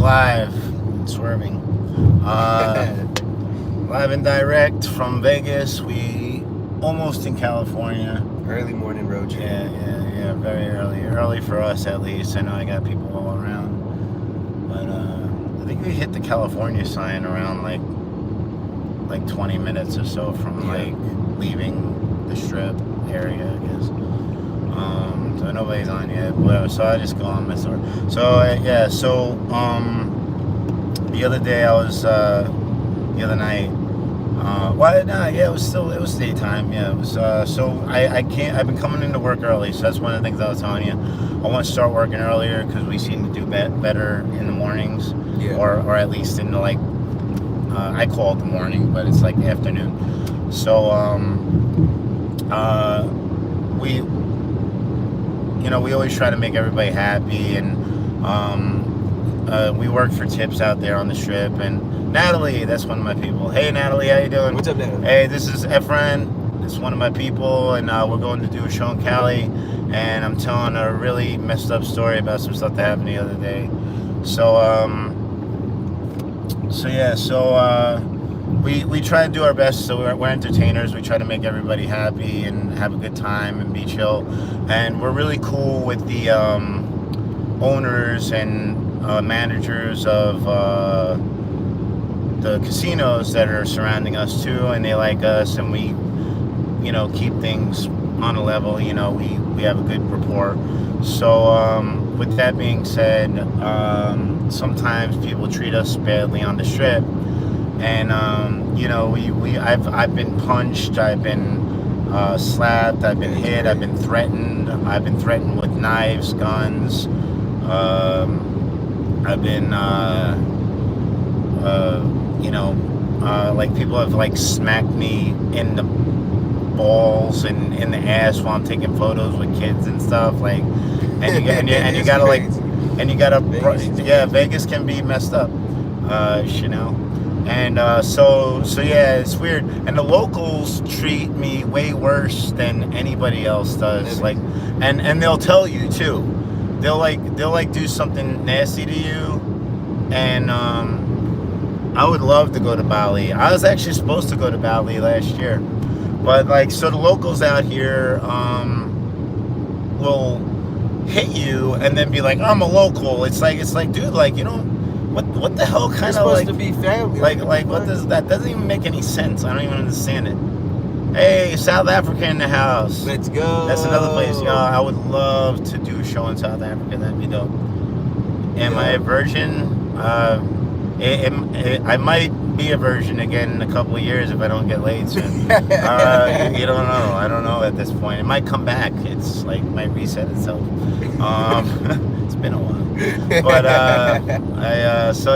live, swerving. Live and direct from Vegas. We almost in California. Early morning road trip. Yeah. Very early. Early for us at least. I know I got people all around. But I think we hit the California sign around like 20 minutes or so from like leaving the strip area, I guess. So nobody's on yet. Whatever. So I just go on my story. So the other day I was the other night. It was daytime. Yeah, it was. So I can't. I've been coming into work early, so that's one of the things I was telling you. I want to start working earlier because we seem to do better in the mornings, or at least in the I call it the morning, but it's like afternoon. So we we always try to make everybody happy, and we work for tips out there on the strip. And Natalie, that's one of my people. Hey Natalie, how you doing? What's up, Natalie? Hey, this is Efren. It's one of my people, and we're going to do a show in Cali, and I'm telling a really messed up story about some stuff that happened the other day. We try to do our best. So we're entertainers. We try to make everybody happy and have a good time and be chill. And we're really cool with the owners and managers of the casinos that are surrounding us too, and they like us, and we keep things on a level. We have a good rapport. So with that being said, sometimes people treat us badly on the strip, and I've been punched, I've been slapped, I've been hit, I've been threatened with knives, guns. I've been people have smacked me in the balls and in the ass while I'm taking photos with kids and stuff, Vegas can be messed up, and it's weird, and the locals treat me way worse than anybody else does, and they'll tell you too. They'll do something nasty to you, and I would love to go to Bali. I was actually supposed to go to Bali last year, but so the locals out here will hit you and then be like, I'm a local. It's like, dude, what the hell kind of supposed to be family. What does that doesn't even make any sense. I don't even understand it. Hey, South Africa in the house. Let's go. That's another place. I would love to do a show in South Africa. That'd be dope. Am I a virgin? I might be a virgin again in a couple of years if I don't get laid soon. You don't know. I don't know at this point. It might come back. It's might reset itself. It's been a while. But So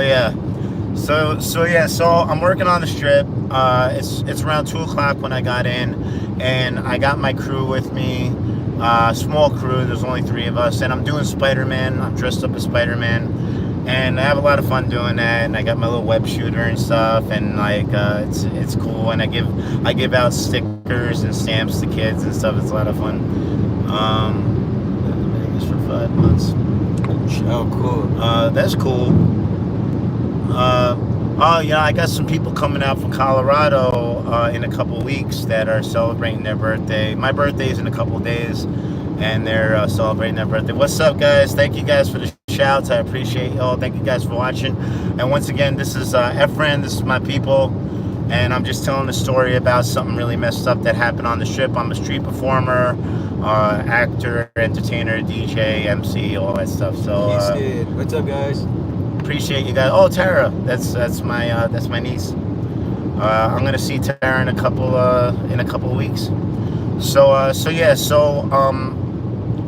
I'm working on the strip. It's around 2:00 when I got in, and I got my crew with me. Small crew. There's only 3 of us, and I'm doing Spider-Man. I'm dressed up as Spider-Man, and I have a lot of fun doing that. And I got my little web shooter and stuff, and it's cool. And I give out stickers and stamps to kids and stuff. It's a lot of fun. Been in Vegas for 5 months. Oh, cool. That's cool. I got some people coming out from Colorado in a couple of weeks that are celebrating their birthday. My birthday's in a couple of days, and they're celebrating their birthday. What's up, guys? Thank you guys for the shouts. I appreciate y'all. Thank you guys for watching. And once again, this is Efren. This is my people, and I'm just telling a story about something really messed up that happened on the strip. I'm a street performer, actor, entertainer, DJ, MC, all that stuff. So what's up, guys? Appreciate you guys. Oh, Tara, that's my niece. I'm gonna see Tara in a couple of weeks.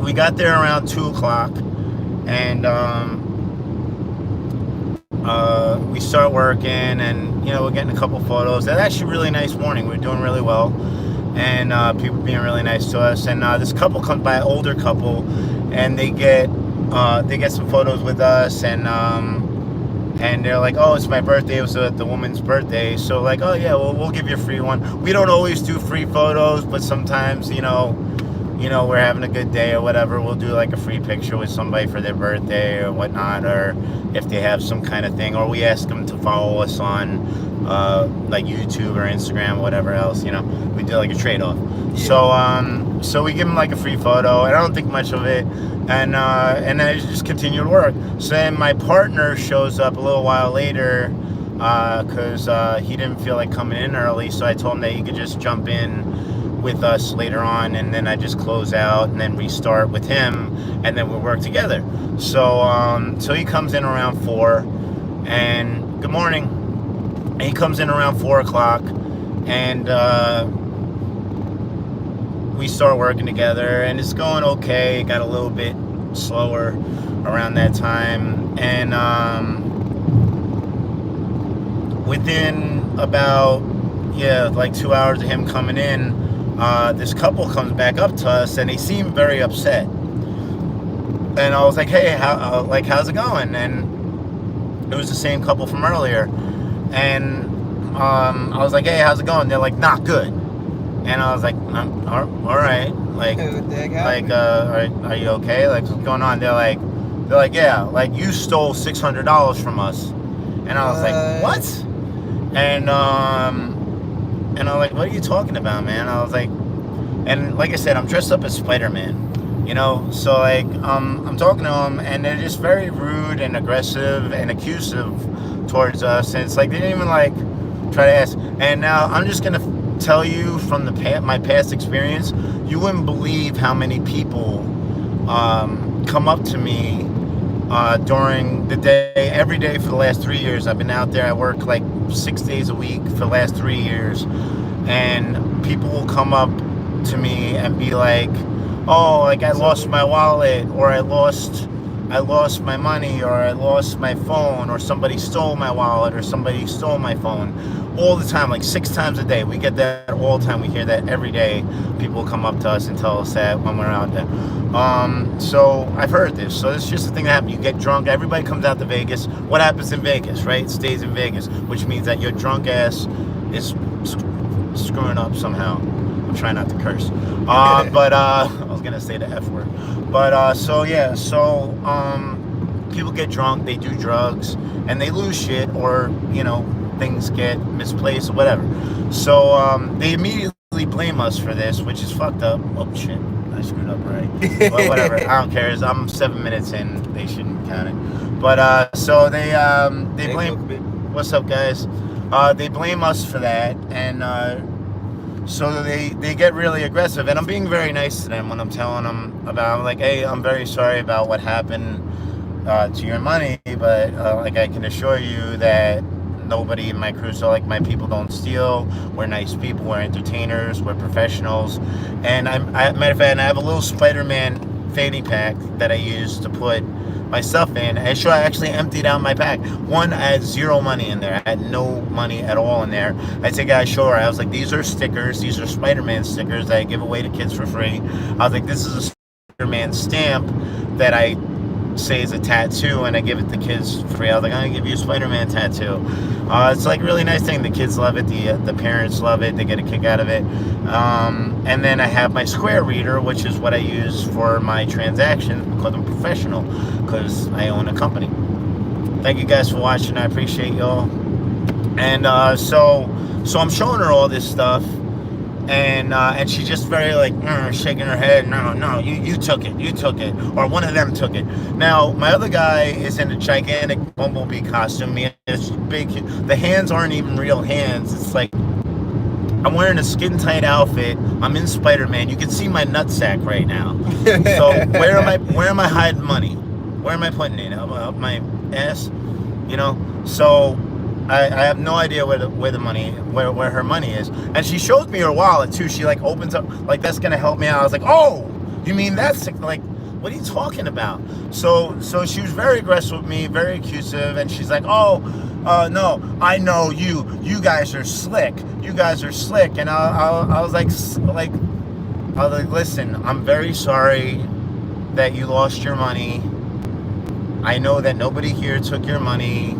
We got there around 2:00, and we start working, and we're getting a couple photos. That's actually a really nice morning. We're doing really well, and people being really nice to us. And this couple comes by, older couple, and they get some photos with us, and they're like, oh, it's my birthday. It was the woman's birthday. So we'll give you a free one. We don't always do free photos, but sometimes, we're having a good day or whatever, we'll do like a free picture with somebody for their birthday or whatnot, or if they have some kind of thing, or we ask them to follow us on like YouTube or Instagram or whatever else. We do like a trade-off. So we give them like a free photo, and I don't think much of it, and then I just continue to work. So then my partner shows up a little while later because he didn't feel like coming in early, so I told him that he could just jump in with us later on, and then I just close out and then restart with him, and then we'll work together. So he comes in around 4, and good morning. And he comes in around 4 o'clock, and we start working together, and it's going okay. It got a little bit slower around that time, and within about like 2 hours of him coming in, this couple comes back up to us, and they seem very upset. And I was like, "Hey, how's it going?" And it was the same couple from earlier. And I was like, "Hey, how's it going?" They're like, "Not good." And I was like, "All right, like, What the heck like, happened? are you okay? Like, what's going on?" They're like, "Yeah, like you stole $600 from us." And I was like, "What?" And I'm like, "What are you talking about, man?" I was like, and like I said, I'm dressed up as Spider-Man, so like I'm talking to them, and they're just very rude and aggressive and accusive towards us, and it's like they didn't even like try to ask. And now I'm just gonna tell you from my past experience, you wouldn't believe how many people come up to me during the day, every day for the last 3 years. I've been out there. I work like 6 days a week for the last 3 years, and people will come up to me and be like, "Oh, like I lost my wallet, or I lost my money, or I lost my phone, or somebody stole my wallet, or somebody stole my phone." All the time, like 6 times a day. We get that all the time. We hear that every day. People come up to us and tell us that when we're out there. So I've heard this. So it's just a thing that happens. You get drunk. Everybody comes out to Vegas. What happens in Vegas, right? It stays in Vegas, which means that your drunk ass is screwing up somehow. I'm trying not to curse. But I was going to say the F word. But so people get drunk, they do drugs, and they lose shit, or, things get misplaced or whatever. So they immediately blame us for this, which is fucked up. Oh shit, I screwed up, right? But whatever, I don't care. I'm 7 minutes in, they shouldn't count it. But so they blame. What's up, guys? They blame us for that, and so they get really aggressive, and I'm being very nice to them when I'm telling them about. I'm like, "Hey, I'm very sorry about what happened to your money, but like I can assure you that nobody in my crew, so like my people don't steal. We're nice people. We're entertainers. We're professionals." And matter of fact, I have a little Spider-Man fanny pack that I use to put my stuff in. And I actually emptied out my pack. One, I had zero money in there. I had no money at all in there. I said, "Guys, show her." I was like, "These are stickers. These are Spider-Man stickers that I give away to kids for free." I was like, "This is a Spider-Man stamp that I say is a tattoo, and I give it to kids for free." I was like, "I'm gonna give you a Spider-Man tattoo." It's like a really nice thing. The kids love it. The parents love it. They get a kick out of it. And then I have my Square reader, which is what I use for my transactions because I'm professional, because I own a company. Thank you guys for watching. I appreciate y'all. And so I'm showing her all this stuff, and she's just very like shaking her head. No, you took it, or one of them took it. Now my other guy is in a gigantic bumblebee costume. It's big. The hands aren't even real hands. It's like I'm wearing a skin tight outfit. I'm in Spider-Man. You can see my nutsack right now. So where am I hiding money? Where am I putting it? Up my ass? So I have no idea where the money, where her money is. And she showed me her wallet too. She like opens up, like, "That's gonna help me out." I was like, "Oh, you mean that's like, what are you talking about?" So she was very aggressive with me, very accusive, and she's like, "Oh, no, I know you. You guys are slick. You guys are slick." And I was like, "Listen, I'm very sorry that you lost your money. I know that nobody here took your money.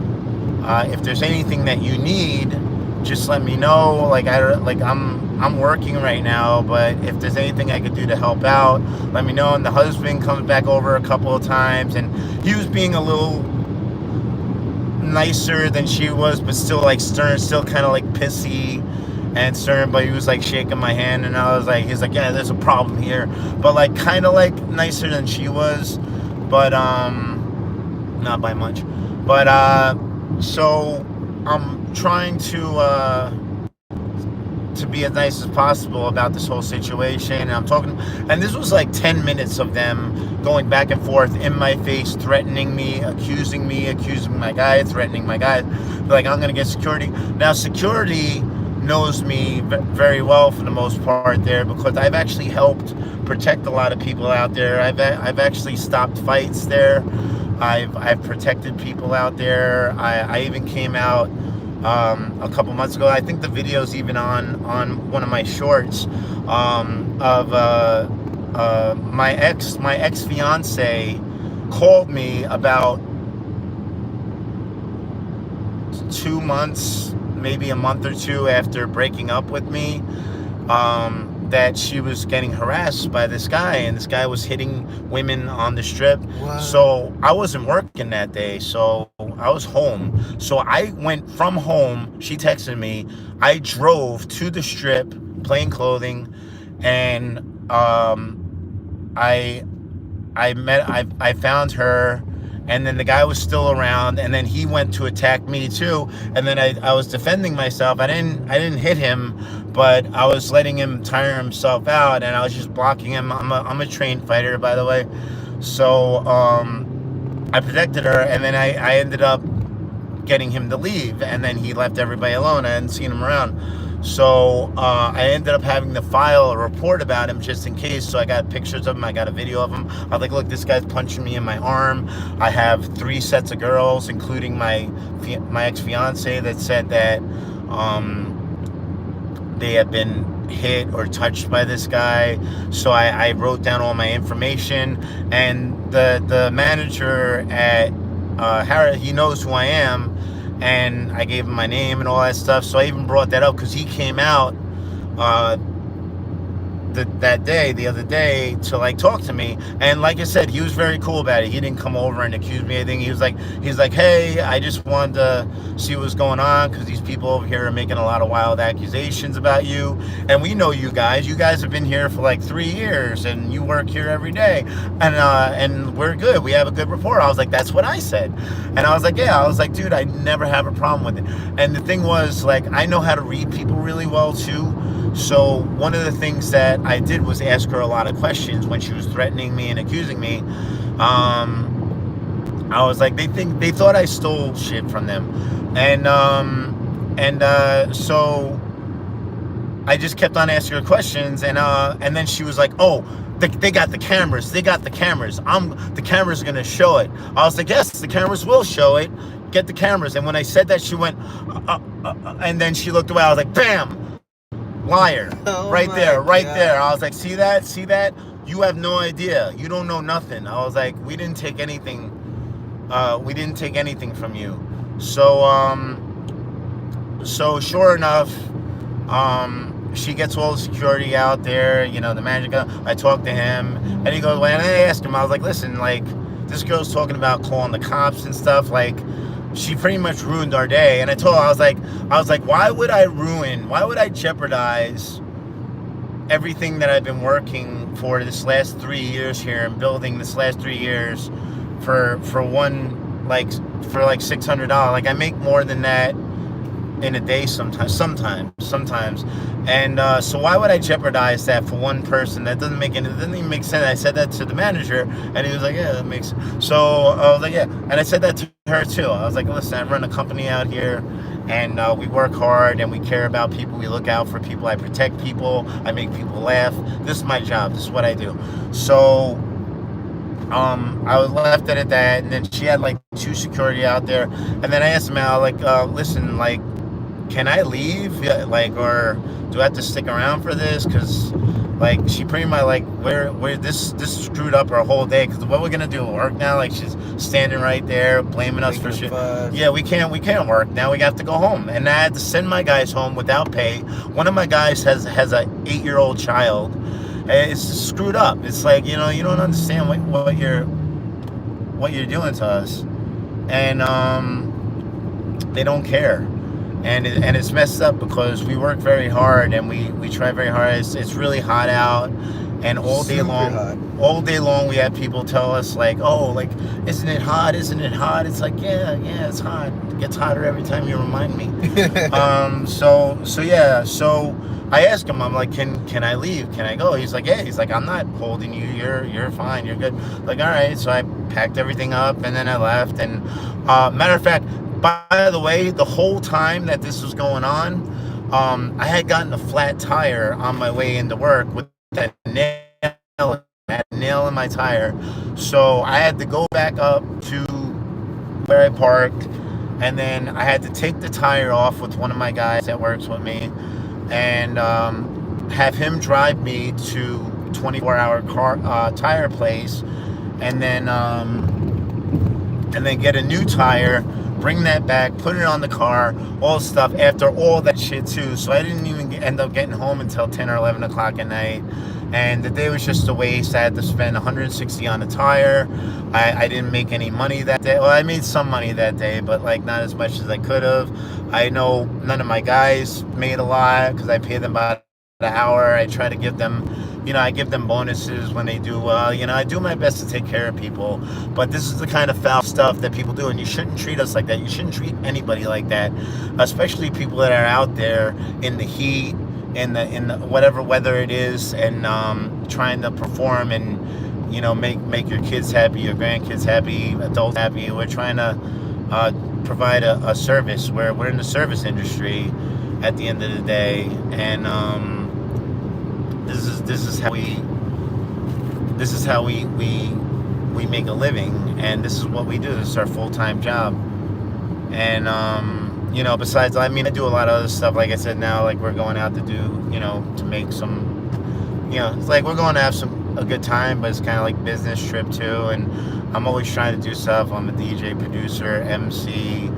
If there's anything that you need, just let me know. Like I'm I'm working right now, but if there's anything I could do to help out, let me know. And the husband comes back over a couple of times, and he was being a little nicer than she was, but still like stern, still kind of like pissy and stern. But he was like shaking my hand, and I was like, he's like, yeah, there's a problem here, but like kind of like nicer than she was, but not by much. But so I'm trying to be as nice as possible about this whole situation. And I'm talking, and this was like 10 minutes of them going back and forth in my face, threatening me, accusing my guy, threatening my guy. Like, I'm going to get security. Now, security knows me very well for the most part there, because I've actually helped protect a lot of people out there. I've actually stopped fights there. I've protected people out there. I even came out a couple months ago. I think the video's even on one of my shorts, of my ex fiance called me about 2 months, maybe a month or two after breaking up with me, that she was getting harassed by this guy, and this guy was hitting women on the strip. What? So I wasn't working that day, so I was home. So I went from home. She texted me. I drove to the strip, plain clothing, and I I found her, and then the guy was still around, and then he went to attack me too, and then I was defending myself. I didn't hit him, but I was letting him tire himself out, and I was just blocking him. I'm a trained fighter, by the way. So I protected her, and then I ended up getting him to leave, and then he left everybody alone. I hadn't seen him around. So I ended up having to file a report about him just in case. So I got pictures of him. I got a video of him. I was like, look, this guy's punching me in my arm. I have 3 sets of girls, including my ex-fiance, that said that they had been hit or touched by this guy. So I wrote down all my information, and the manager at Harris, he knows who I am, and I gave him my name and all that stuff. So I even brought that up because he came out the other day, to like talk to me. And like I said, he was very cool about it. He didn't come over and accuse me of anything. He's like, hey, I just wanted to see what's going on, because these people over here are making a lot of wild accusations about you, and we know you guys have been here for like 3 years, and you work here every day, and we're good, we have a good rapport. I was like, that's what I said. And I was like, yeah, I was like, dude, I never have a problem with it. And the thing was, like, I know how to read people really well too. So one of the things that I did was ask her a lot of questions when she was threatening me and accusing me. I was like, they thought I stole shit from them, and so I just kept on asking her questions, and then she was like, oh, they got the cameras. The cameras are gonna show it. I was like, yes, the cameras will show it. Get the cameras. And when I said that, she went, and then she looked away. I was like, bam. Liar. Oh, right there. God. I was like, see that? You have no idea. You don't know nothing. I was like, we didn't take anything from you. So sure enough, she gets all the security out there, the manager. I talked to him, and he goes, well, and I asked him, I was like, listen, like, this girl's talking about calling the cops and stuff, like, she pretty much ruined our day. And I told her, I was like, why would I jeopardize everything that I've been working for this last 3 years here, and building this last 3 years for $600? Like, I make more than that in a day sometimes. And so why would I jeopardize that for one person? That doesn't even make sense. I said that to the manager, and he was like, yeah, that makes sense. So I was like, yeah. And I said that to her too. I was like, listen, I run a company out here, and we work hard, and we care about people. We look out for people. I protect people. I make people laugh. This is my job. This is what I do. So I was left it at that, and then she had like 2 security out there. And then I asked him out, like, listen, like, can I leave? Yeah, like, or do I have to stick around for this? Because, like, she pretty much like, where this screwed up our whole day. Because what we're gonna do, work now? Like, she's standing right there, blaming us for Making a shit. fuss. Yeah, we can't work now. We have to go home, and I had to send my guys home without pay. One of my guys has a 8-year-old child. And it's just screwed up. It's like, you don't understand what you're doing to us, and they don't care, and it's messed up because we work very hard and we try very hard. It's really hot out, and Super hot. all day long we have people tell us like, oh, like, isn't it hot, isn't it hot? It's like, yeah, it's hot. It gets hotter every time you remind me. So I asked him, I'm like, can I leave, can I go? He's like, yeah. He's like, I'm not holding you, you're fine, you're good. Like, all right. So I packed everything up and then I left. And matter of fact, by the way, the whole time that this was going on, I had gotten a flat tire on my way into work with that nail in my tire. So I had to go back up to where I parked, and then I had to take the tire off with one of my guys that works with me, and have him drive me to 24-hour car tire place, and then get a new tire, bring that back, put it on the car, all stuff after all that shit too. So I didn't even end up getting home until 10 or 11 o'clock at night. And the day was just a waste. I had to spend 160 on a tire. I didn't make any money that day. Well, I made some money that day, but like not as much as I could have. I know none of my guys made a lot because I paid them about an hour. I try to give them, I give them bonuses when they do well. I do my best to take care of people, but this is the kind of foul stuff that people do, and you shouldn't treat us like that. You shouldn't treat anybody like that, especially people that are out there in the heat, in the whatever weather it is, and trying to perform and make your kids happy, your grandkids happy, adults happy. We're trying to provide a service. We're in the service industry at the end of the day, and this is how we make a living, and this is what we do. This is our full-time job. And besides, I mean, I do a lot of other stuff. Like I said, now, like, we're going out to do, to make some, it's like we're going to have a good time, but it's kind of like business trip too. And I'm always trying to do stuff. I'm a DJ, producer, MC,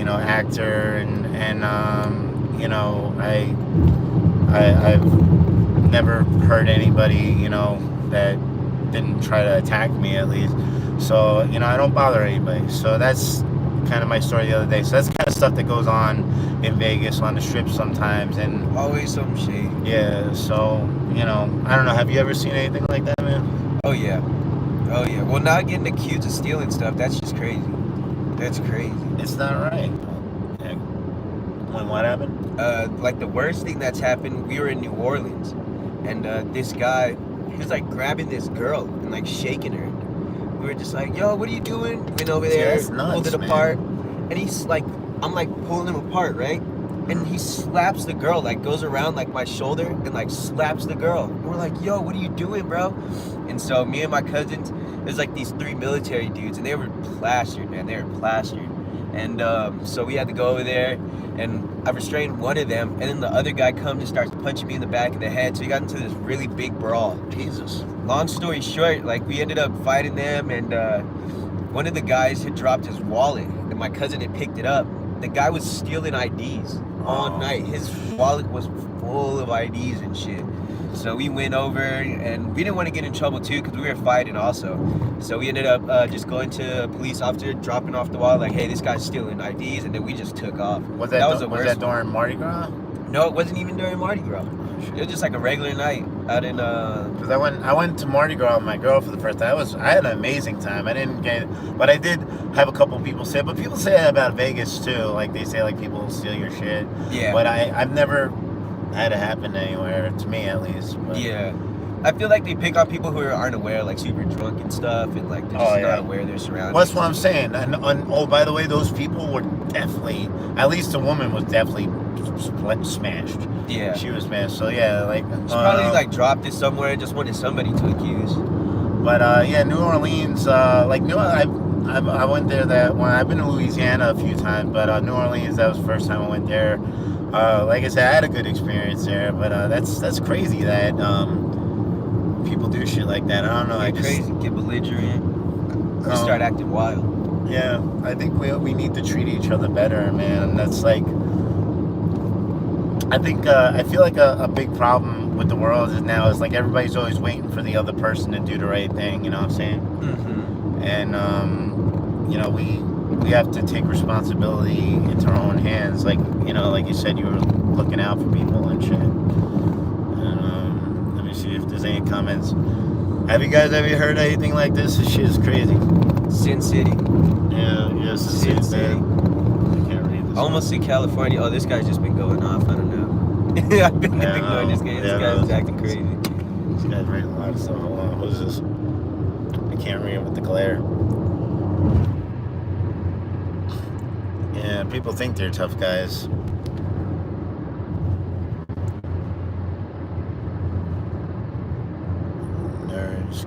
actor, and I've never hurt anybody, that didn't try to attack me, at least. So, I don't bother anybody. So that's kind of my story the other day. So that's the kind of stuff that goes on in Vegas on the strip sometimes. And Always some shit. yeah, so, I don't know. Have you ever seen anything like that, man? Oh yeah. Well, not getting accused of stealing stuff, that's just crazy. That's crazy. It's not right. Yeah. When what happened? Like the worst thing that's happened, we were in New Orleans, and this guy, he was like grabbing this girl and like shaking her. We were just like, yo, what are you doing? Went over there, that's nuts, pulled it man. apart, and he's like, I'm like pulling him apart, right? And he slaps the girl, like goes around like my shoulder and like slaps the girl. And we're like, yo, what are you doing, bro? And so me and my cousins, there's like these 3 military dudes, and they were plastered, man. They were plastered. And so we had to go over there, and I restrained one of them, and then the other guy comes and starts punching me in the back of the head. So we got into this really big brawl. Jesus. Long story short, like, we ended up fighting them, and one of the guys had dropped his wallet, and my cousin had picked it up. The guy was stealing IDs all night. His wallet was full of IDs and shit. So we went over, and we didn't want to get in trouble too, because we were fighting also. So we ended up just going to a police officer, dropping off the wall, like, hey, this guy's stealing IDs, and then we just took off. Was that the was worst that during Mardi Gras? No, it wasn't even during Mardi Gras. It was just like a regular night out in Because I went to Mardi Gras with my girl for the first time. I had an amazing time. I didn't get, but I did have a couple people say. But people say that about Vegas too. Like, they say like people steal your shit. Yeah. But I've never had it happen anywhere, to me at least. But. Yeah. I feel like they pick on people who aren't aware, like super drunk and stuff, and like they're just not aware of their surroundings. Well, that's what I'm saying. And oh, by the way, those people were definitely, at least the woman was definitely smashed. Yeah. She was smashed. So yeah, like she probably like dropped it somewhere and just wanted somebody to accuse. But yeah, New Orleans, like I've I went there that when I've been to Louisiana a few times, but New Orleans, that was the first time I went there. Like I said, I had a good experience there, but that's crazy that people do shit like that. I don't know. I Get just crazy, get belligerent, start acting wild. yeah. I think we need to treat each other better, man. And that's like I feel like a big problem with the world is now is like everybody's always waiting for the other person to do the right thing. You know what I'm saying? Mm-hmm. And you know we have to take responsibility into our own hands. Like you know, like you said, you were looking out for people and shit. And let me see if there's any comments. Have you guys ever heard anything like this? This shit is crazy. Sin City. Yeah, yes, Sin City. I can't read this. Almost in California. Oh, this guy's just been going off. I don't know. I've been ignoring this guy. This guy's acting crazy. This guy's reading a lot of stuff. Hold on, what is this? I can't read it with the glare. Yeah, people think they're tough guys. Nerds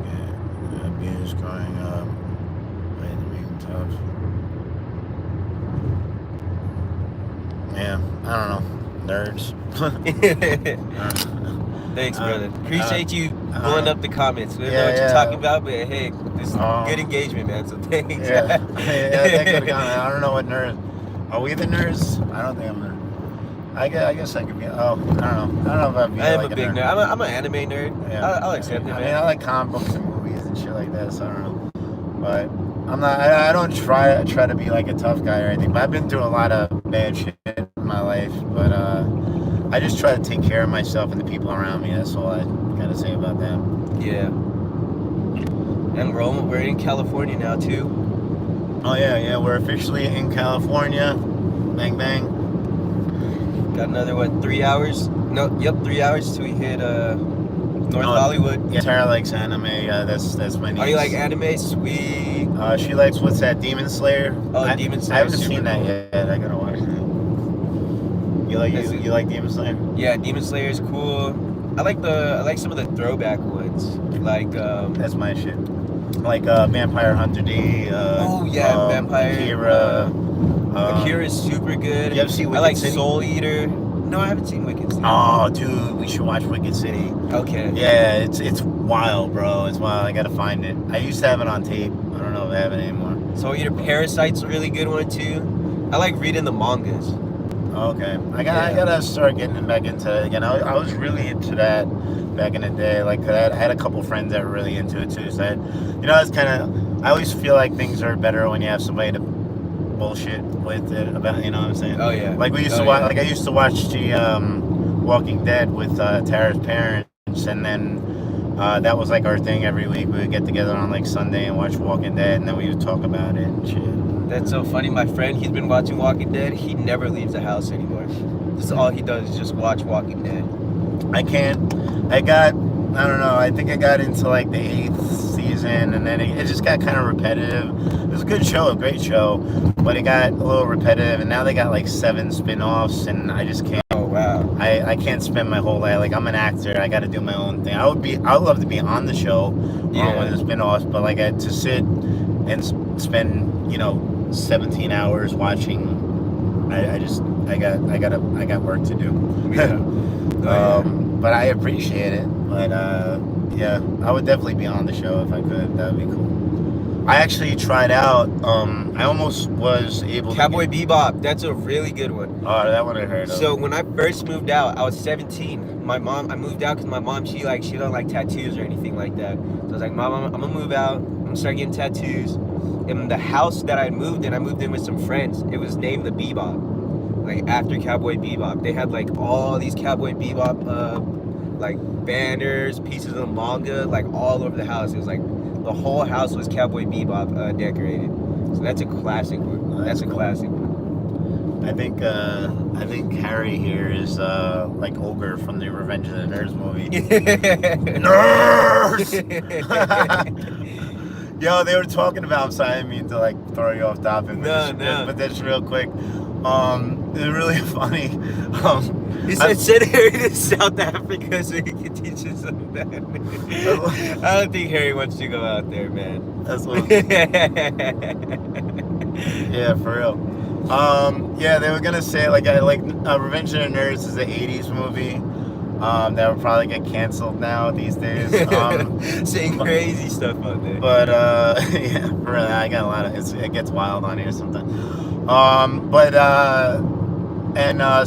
get abused growing up. Way to make them tough. Yeah, I don't know. Nerds. Thanks, brother. Appreciate you blowing up the comments. We don't know yeah, what you're yeah. talking about, but hey, this is good engagement, man. So thanks. Yeah, yeah, that could count. I don't know what nerds. Are we the nerds? I don't think I'm a nerd. I guess I could be. Oh, I don't know. I don't know if I'd be. I am like a big nerd. I'm an anime nerd. Yeah. I'll accept it, man. I mean, I like comic books and movies and shit like that. So I don't know. But I'm not. I don't try to be like a tough guy or anything. But I've been through a lot of bad shit in my life. But I just try to take care of myself and the people around me. That's all I gotta say about that. Yeah. And we're in California now too. Oh yeah. We're officially in California. Bang bang. Got another 3 hours? No, yep, 3 hours till we hit North Hollywood. Yeah, Tara likes anime. That's my niece. Oh, you like anime? Sweet. She likes what's that? Demon Slayer. Oh, Demon Slayer. I haven't seen that yet. I gotta watch that. You like Demon Slayer? Yeah, Demon Slayer is cool. I like some of the throwback ones. Like that's my shit. Like Vampire Hunter D. Vampire. Akira. Akira is super good. You ever see Wicked I like City? Soul Eater. No, I haven't seen Wicked City. Oh, dude, we should watch Wicked City. Okay. Yeah, it's wild, bro. It's wild. I gotta find it. I used to have it on tape. I don't know if I have it anymore. Soul Eater. Parasite's a really good one too. I like reading the mangas. Okay, I gotta start getting back into it again. I was really into that back in the day. Like, I had a couple friends that were really into it too. So, it's kind of. I always feel like things are better when you have somebody to bullshit with it about. You know what I'm saying? Oh yeah. Like we used to watch. Like I used to watch the Walking Dead with Tara's parents, and then that was like our thing every week. We would get together on like Sunday and watch Walking Dead, and then we would talk about it and shit. That's so funny. My friend, he's been watching Walking Dead. He never leaves the house anymore. This is all he does is just watch Walking Dead. I don't know. I think I got into like the 8th season, and then it just got kind of repetitive. It was a good show, a great show, but it got a little repetitive. And now they got like 7 spin-offs, and I just can't. Oh wow. I can't spend my whole life. Like I'm an actor. I got to do my own thing. I would love to be on the show, with the spin-offs, but like to sit and spend 17 hours watching. I got work to do. Yeah. But I appreciate it. But yeah, I would definitely be on the show if I could. That would be cool. I actually tried out. I almost was able. Cowboy Bebop. That's a really good one. Oh, that one I heard of. So when I first moved out, I was 17. I moved out because my mom, she don't like tattoos or anything like that. So I was like, Mom, I'm gonna move out. I'm gonna start getting tattoos. In the house that I moved in with some friends. It was named the Bebop, like after Cowboy Bebop. They had like all these Cowboy Bebop, like banners, pieces of the manga, like all over the house. It was like the whole house was Cowboy Bebop decorated. So that's a classic one. That's a classic one. I think Harry here is like Ogre from the Revenge of the Nerds movie. Nerds. Yo, they were talking about. I'm sorry, I didn't mean to like throw you off topic. No. But that's real quick. it's really funny. He I- said send Harry to South Africa so he can teach us some that. I don't think Harry wants to go out there, man. That's what. Yeah, for real. Yeah, they were gonna say like Revenge of the Nerds is an '80s movie. That would probably get canceled now these days. Saying crazy stuff out there. But yeah, for real, I got a lot of it gets wild on here sometimes.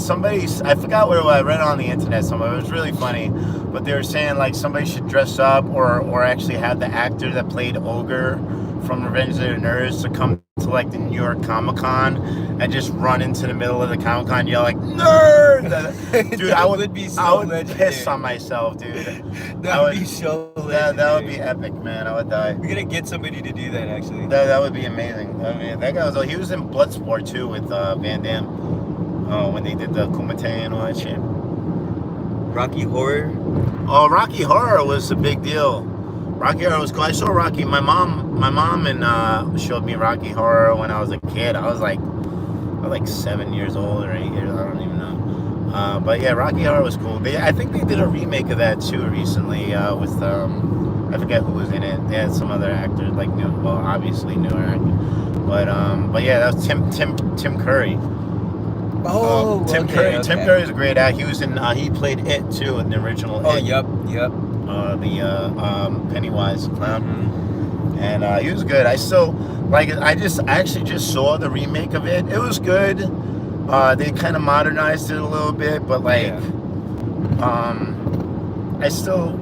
Somebody, I forgot where I read it on the internet somewhere. It was really funny, but they were saying like somebody should dress up or actually have the actor that played Ogre from Revenge of the Nerds to come to like the New York Comic-Con and just run into the middle of the Comic-Con and yell like nerd. Dude, I would be so I would legendary. piss on myself, dude. That would be so legendary. That would be epic, man. I would die. We're gonna get somebody to do that actually. That would be amazing. I mean, that guy he was in Bloodsport too with Van Damme. When they did the Kumite and all that shit. Rocky Horror. Oh, Rocky Horror was a big deal. Rocky Horror was cool. I saw Rocky. My mom and showed me Rocky Horror when I was a kid. I was like 7 years old or 8 years. I don't even know. But yeah, Rocky Horror was cool. I think they did a remake of that too recently with I forget who was in it. They had some other actors like obviously newer actors. But yeah, that was Tim Curry. Oh, Tim okay, Curry. okay. Tim Curry is a great actor. He was in. He played It too in the original. Oh, It. yep. The Pennywise clown, Mm-hmm. and he was good. I still like it. I actually just saw the remake of it. It was good. They kind of modernized it a little bit, but like, I still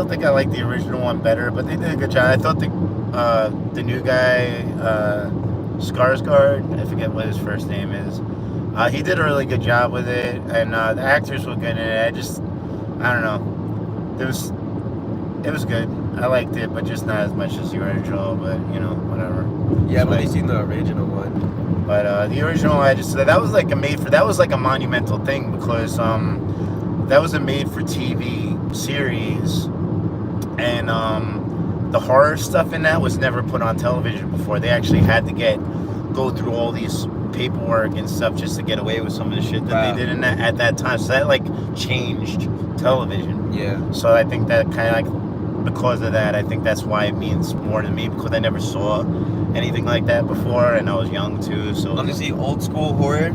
think I like the original one better. But they did a good job. I thought the new guy, Skarsgård, I forget what his first name is. He did a really good job with it, and the actors were good in it. I don't know. It was good. I liked it, but just not as much as the original. But whatever. Yeah, but I've seen the original one. But the original, that was like a monumental thing because that was a made-for-TV series, and the horror stuff in that was never put on television before. They actually had to go through all these paperwork and stuff just to get away with some of the shit that they did at that time. So that like changed television. Yeah. So I think that kind of like because of that, I think that's why it means more to me because I never saw anything like that before and I was young too. So honestly, old school horror,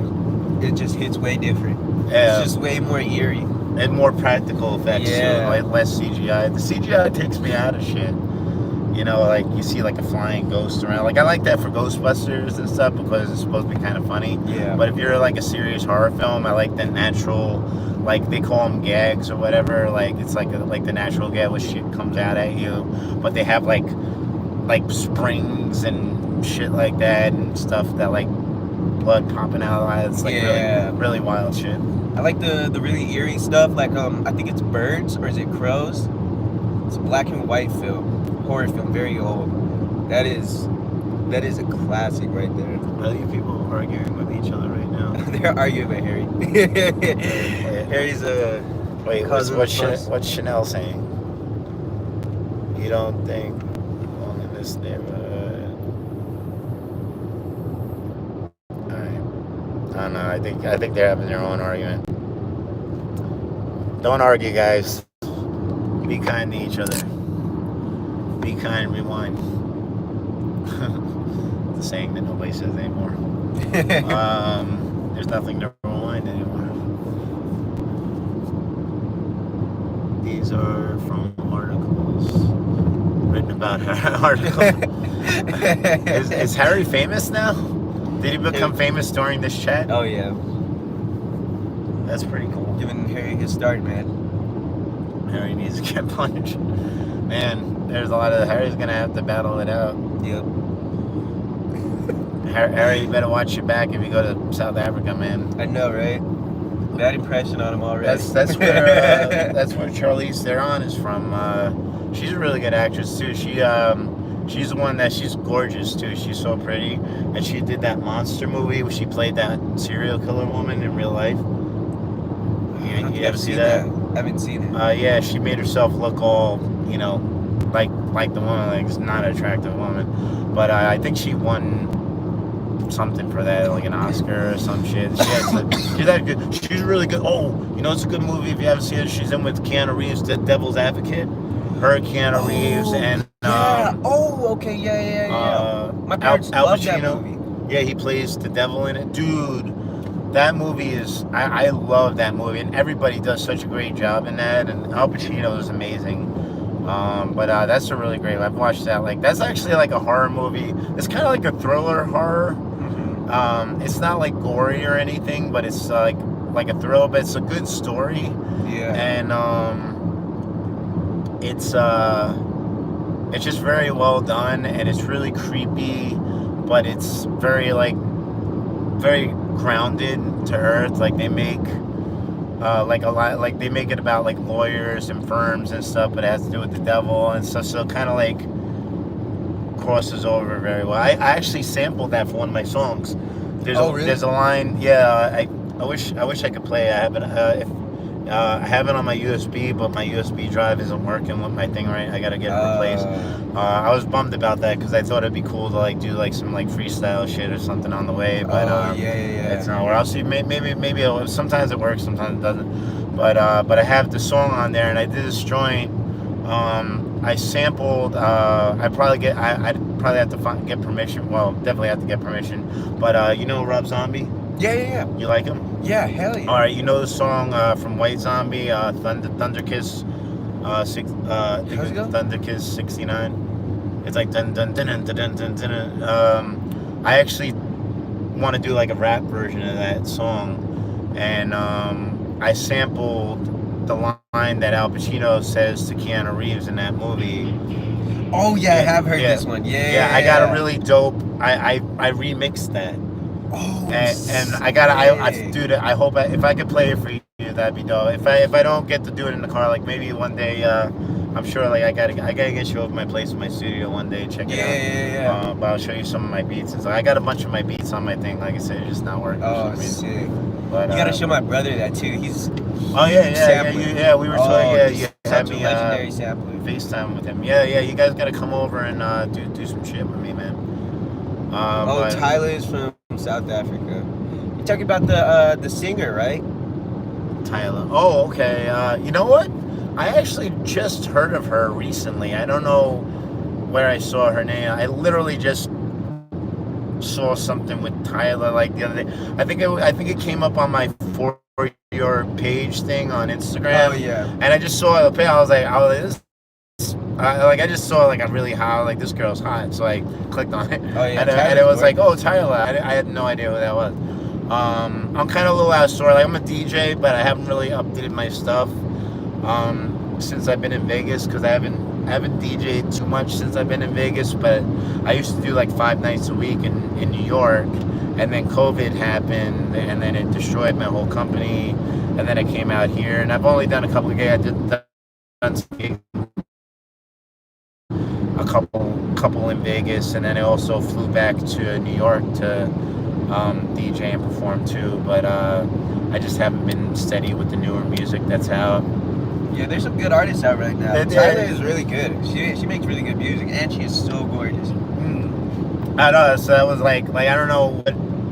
it just hits way different. Yeah. It's just way more eerie and more practical effects too, like less CGI. The CGI takes me out of shit. Like you see like a flying ghost around. Like I like that for Ghostbusters and stuff because it's supposed to be kind of funny. Yeah. But if you're like a serious horror film, I like the natural, like they call them gags or whatever. Like it's like the natural gag where shit comes out at you, but they have like springs and shit like that and stuff that like blood popping out. It's like really really wild shit. I like the really eerie stuff. Like I think it's Birds or is it Crows? It's a black and white film. Horror film, very old. That is a classic right there. Are you people arguing with each other right now? They're arguing with Harry. Harry's a what's Chanel saying? You don't think only this neighborhood? Alright. I don't know. I think they're having their own argument. Don't argue, guys. Be kind to each other. Be kind, rewind. The saying that nobody says anymore. There's nothing to rewind anymore. These are from articles written about article. Is Harry famous now? Did he become famous during this chat? Oh yeah. That's pretty cool. Giving Harry his start, man. Harry needs to get punished. Man, there's a lot of Harry's gonna have to battle it out. Yep. Harry, you better watch your back if you go to South Africa, man. I know, right? Bad impression on him already. That's where Charlize Theron is from. She's a really good actress too. She's the one she's gorgeous too. She's so pretty, and she did that monster movie where she played that serial killer woman in real life. You ever see that? I haven't seen it. Yeah, she made herself look all, like the woman, like it's not an attractive woman, but I think she won something for that, like an Oscar or some shit. She's that good. She's really good. Oh, you know, it's a good movie if you haven't seen it. She's in with Keanu Reeves, The Devil's Advocate. Her, Keanu Reeves, and yeah. Okay, yeah. My parents Al love that Pacino. movie. Yeah, he plays the devil in it, dude. That movie is, I love that movie, and everybody does such a great job in that, and Al Pacino is amazing. But that's a really great. I've watched that. Like, that's actually like a horror movie. It's kind of like a thriller horror. It's not like gory or anything, but it's like a thriller. But it's a good story. Yeah. And it's just very well done, and it's really creepy, but it's very very grounded to earth. Like they make like a lot, like they make it about like lawyers and firms and stuff, but it has to do with the devil and stuff. So kind of like crosses over very well. I actually sampled that for one of my songs. Really? There's a line. Yeah, I wish I could play it. I have it on my USB, but my USB drive isn't working with my thing right. I gotta get it replaced. I was bummed about that because I thought it'd be cool to like do like some like freestyle shit or something on the way. But it's not where I'll see. Maybe sometimes it works, sometimes it doesn't. But I have the song on there, and I did this joint. I sampled. I'd probably have to get permission. Well, definitely have to get permission. But you know Rob Zombie? Yeah. You like him? Yeah, hell yeah. All right, you know the song from White Zombie, Thunder Kiss, Thunder Kiss 69. It's like dun dun dun dun dun dun dun. I actually want to do like a rap version of that song, and I sampled the line that Al Pacino says to Keanu Reeves in that movie. Oh yeah, I have heard this one. Yeah. I got a really dope. I remixed that. And I gotta, dude. I hope if I could play it for you, that'd be dope. If I don't get to do it in the car, like maybe one day, I'm sure like I gotta get you over my place in my studio one day, check it out. Yeah. But I'll show you some of my beats. And so I got a bunch of my beats on my thing. Like I said, it's just not working. Oh, sick. But, you gotta show my brother that too. He's yeah. We were talking. You had me legendary sampler. FaceTime with him. Yeah. You guys gotta come over and do some shit with me, man. Tyler is from South Africa. You're talking about the singer, right? Tyler. Oh, okay. You know what? I actually just heard of her recently. I don't know where I saw her name. I literally just saw something with Tyler like the other day. I think it came up on my For Your Page thing on Instagram. Oh yeah. And I just saw the page. I was like, I just saw like I'm really hot, like this girl's hot, so I clicked on it. Oh yeah. And it was like, oh, Tyler. I had no idea who that was. I'm kind of a little out of store. Like I'm a DJ, but I haven't really updated my stuff since I've been in Vegas, because I haven't DJed too much since I've been in Vegas. But I used to do like 5 nights a week in New York, and then COVID happened, and then it destroyed my whole company, and then I came out here, and I've only done a couple of gigs. I done some gigs, a couple in Vegas, and then I also flew back to New York to DJ and perform too. But I just haven't been steady with the newer music that's out. Yeah, there's some good artists out right now. Tyler is really good. She makes really good music, and she is so gorgeous. I know. So that was like I don't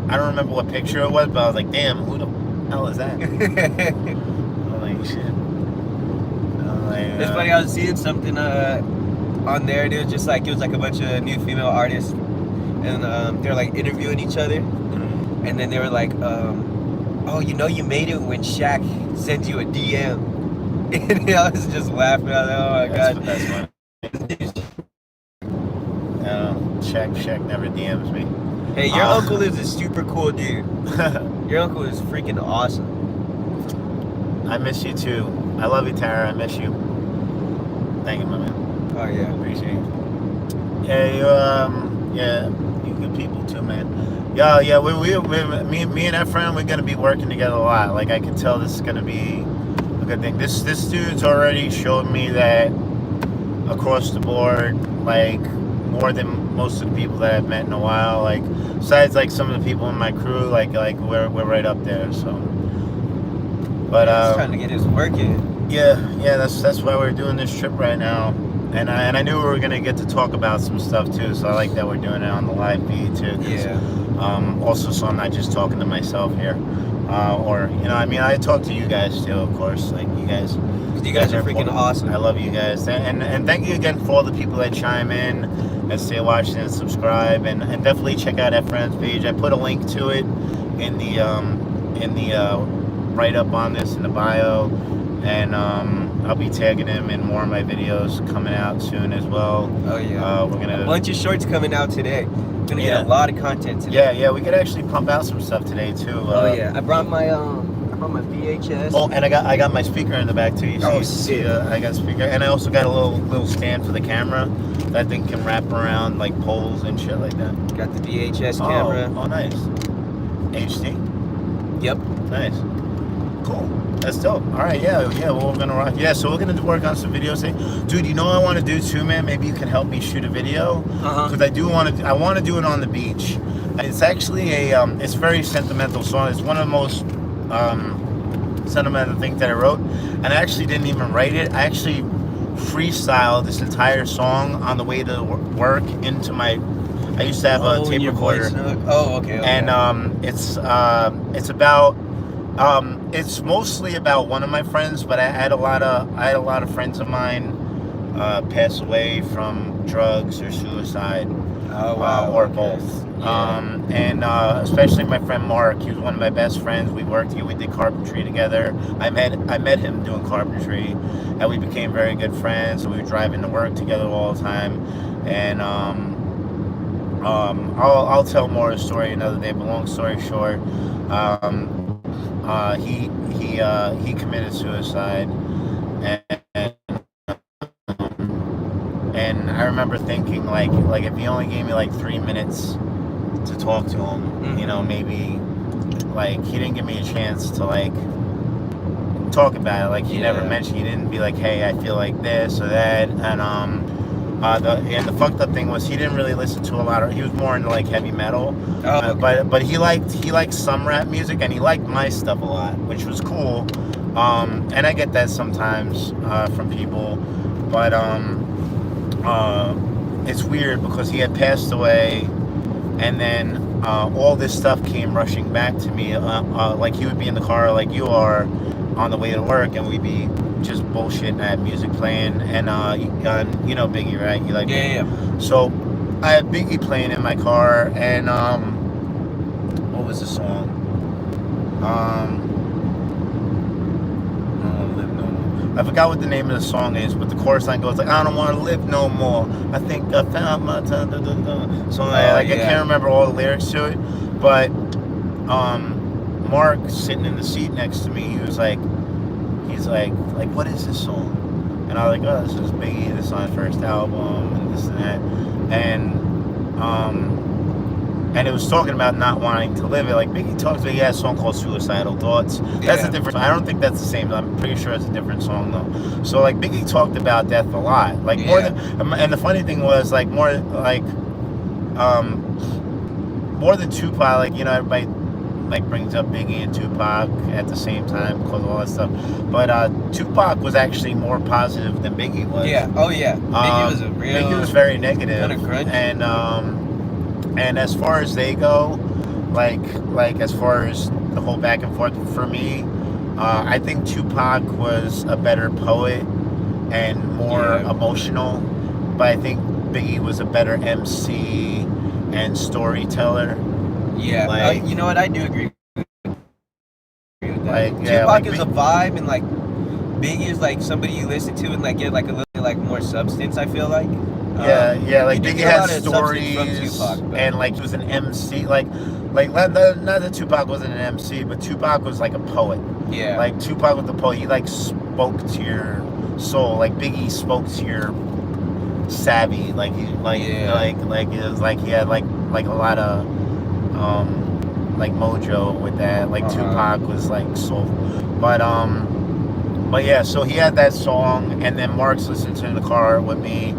remember what picture it was, but I was like, damn, who the hell is that? I'm like, shit. It's funny. I was seeing something on there. It was like a bunch of new female artists, and they're like interviewing each other, and then they were like, "Oh, you know, you made it when Shaq sends you a DM." And I was just laughing. I was like, oh my god. That's funny. Shaq never DMs me. Hey, your uncle is a super cool dude. Your uncle is freaking awesome. I miss you too. I love you, Tara. I miss you. Thank you, my man. Oh yeah. Appreciate it. Yeah, you good people too, man. Yeah, me and that friend, we're gonna be working together a lot. Like I can tell this is gonna be a good thing. This dude's already showed me that across the board, like more than most of the people that I've met in a while. Like besides like some of the people in my crew, like we're right up there. So, but he's trying to get his work in. Yeah, that's why we're doing this trip right now. and I knew we were gonna get to talk about some stuff too. So I like that we're doing it on the live feed too. Yeah. Also, so I'm not just talking to myself here, or I mean, I talk to you guys too, of course. Like you guys. You guys are freaking awesome. I love you guys, and thank you again for all the people that chime in and stay watching and subscribe, and definitely check out Efren's page. I put a link to it in the write up on this in the bio, and I'll be tagging him in more of my videos coming out soon as well. Oh yeah. We're gonna a bunch of shorts coming out today. Gonna get a lot of content today. Yeah, we could actually pump out some stuff today too. Oh yeah, I brought my VHS. Oh, and I got my speaker in the back too. You see, I got a speaker, and I also got a little stand for the camera that I think can wrap around like poles and shit like that. Got the VHS camera. Oh, nice. HD. Yep. Nice. Cool. That's dope. All right, well, we're gonna rock. Yeah, so we're gonna work on some videos. Dude, you know what I want to do too, man? Maybe you can help me shoot a video because I want to do it on the beach. It's actually it's a very sentimental song. It's one of the most sentimental things that I wrote, and I actually didn't even write it. I actually freestyled this entire song on the way to work into my. I used to have a tape recorder. Okay. And it's about. It's mostly about one of my friends, but I had a lot of friends of mine pass away from drugs or suicide. Oh wow. Or both. Yeah. And especially my friend Mark. He was one of my best friends. We worked here. We did carpentry together. I met him doing carpentry, and we became very good friends. So we were driving to work together all the time. And I'll tell more of the story another day. But long story short, he committed suicide, and I remember thinking like if he only gave me like 3 minutes to talk to him, maybe like he didn't give me a chance to like talk about it. Like he never mentioned. He didn't be like, hey, I feel like this or that, and the fucked up thing was he didn't really listen to a lot of. He was more into like heavy metal, but he liked some rap music, and he liked my stuff a lot, which was cool. And I get that sometimes from people, but it's weird because he had passed away, and then all this stuff came rushing back to me. Like he would be in the car like you are on the way to work, and we'd be just bullshit and I had music playing, and you know Biggie, right? You like Biggie? Yeah. So I had Biggie playing in my car, and what was the song? I forgot what the name of the song is, but the chorus line goes like, I don't want to live no more. I think I found my time. So I can't remember all the lyrics to it, but Mark sitting in the seat next to me, he's like, what is this song? And I was like, oh, this is Biggie. This is on his first album, and this and that, and it was talking about not wanting to live it. Like Biggie talks about, he has a song called Suicidal Thoughts. That's a different. I don't think that's the same. I'm pretty sure it's a different song though. So like Biggie talked about death a lot, like more than. And the funny thing was like more than Tupac. Like everybody like brings up Biggie and Tupac at the same time because of all that stuff. But Tupac was actually more positive than Biggie was. Yeah. Oh yeah. Biggie was a real. Biggie was very negative. Kind of grungy. And as far as they go, like as far as the whole back and forth for me, I think Tupac was a better poet and more emotional, but I think Biggie was a better MC and storyteller. Yeah, you know what? I do agree with that. Like, Tupac is a vibe, and like Biggie is like somebody you listen to and like get like a little like more substance. I feel like. Like Biggie had stories, Tupac, and like he was an MC. Like not that Tupac wasn't an MC, but Tupac was like a poet. Yeah. Like Tupac was the poet. He like spoke to your soul. Like Biggie spoke to your savvy. Like he it was like he had like a lot of like mojo with that. Like Tupac was like soul, but yeah. So he had that song, and then Mark's listening to it in the car with me.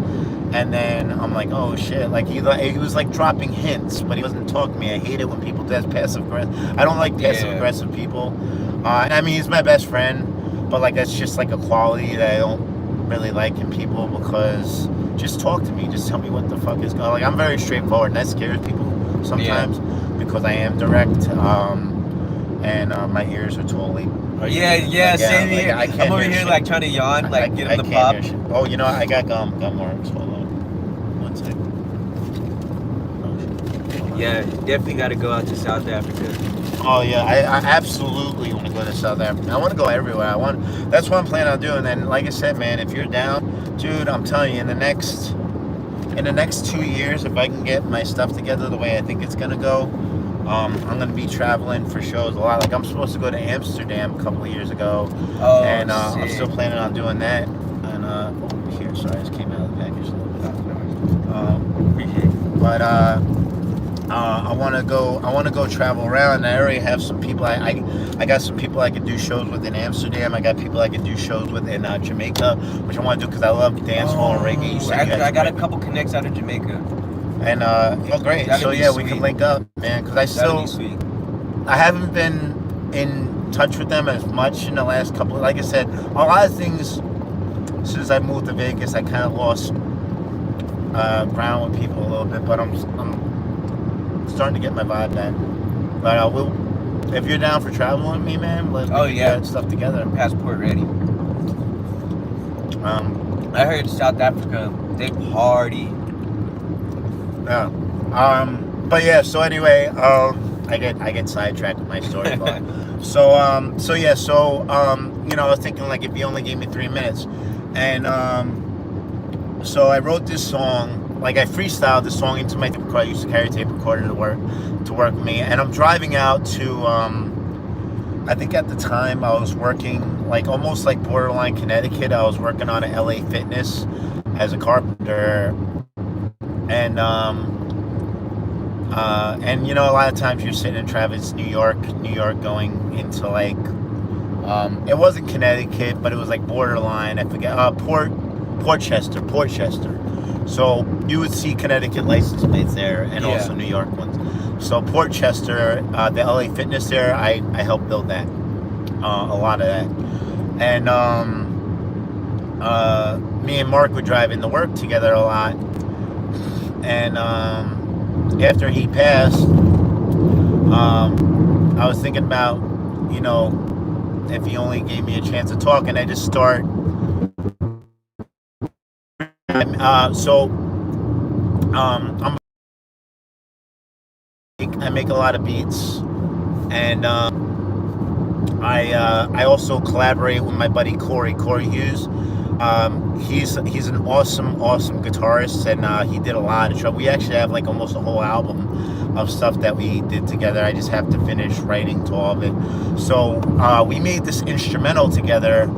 And then I'm like, oh shit! Like he was like dropping hints, but he wasn't talking to me. I hate it when people do passive aggressive. I don't like passive aggressive people. I mean, he's my best friend, but like that's just like a quality that I don't really liking people because just talk to me, just tell me what the fuck is going. Like I'm very straightforward, and that scares people sometimes because I am direct. And my ears are totally. Same here. Like, I can't I'm over hear here shit. like trying to yawn, like get him to pop. Hear shit. Oh, you know, I got gum worms. Hold on. One sec. Oh, shit. Yeah, definitely got to go out to South Africa. Oh yeah, I absolutely want to go to South Africa. I want to go everywhere. That's what I'm planning on doing. And like I said, man, if you're down, dude, I'm telling you, in the next 2 years, if I can get my stuff together the way I think it's gonna go, I'm gonna be traveling for shows a lot. Like I'm supposed to go to Amsterdam a couple of years ago, and I'm still planning on doing that. And here, sorry, I just came out of the package a little bit. But I want to go travel around. I already have some people. I got some people I could do shows with in Amsterdam. I got people I could do shows with in Jamaica, which I want to do because I love dancehall and reggae. You said I got a couple connects out of Jamaica. And great. So yeah, we can link up, man. Because I haven't been in touch with them as much in the last couple. Like I said, a lot of things since I moved to Vegas, I kind of lost ground with people a little bit. But I'm starting to get my vibe back. But I will. If you're down for traveling with me, man, let's get stuff together. Passport ready. I heard South Africa, they party. Yeah. But yeah. So anyway, I get sidetracked with my story. So you know, I was thinking like if you only gave me 3 minutes, and so I wrote this song. Like I freestyled the song into my tape recorder. I used to carry a tape recorder to work with me, and I'm driving out to. I think at the time I was working like almost like borderline Connecticut. I was working on an a.k.a. Fitness as a carpenter, and you know a lot of times you're sitting in traffic. It's New York going into like it wasn't Connecticut, but it was like borderline. I forget Port Chester. So you would see Connecticut license plates there, and also New York ones. So Port Chester, the LA Fitness there, I helped build that, a lot of that. And me and Mark would drive into work together a lot. And after he passed, I was thinking about, you know, if he only gave me a chance to talk, and I just start. I make a lot of beats, and I also collaborate with my buddy Corey Hughes. He's an awesome guitarist, and he did a lot of trouble. We actually have like almost a whole album of stuff that we did together. I just have to finish writing to all of it. So we made this instrumental together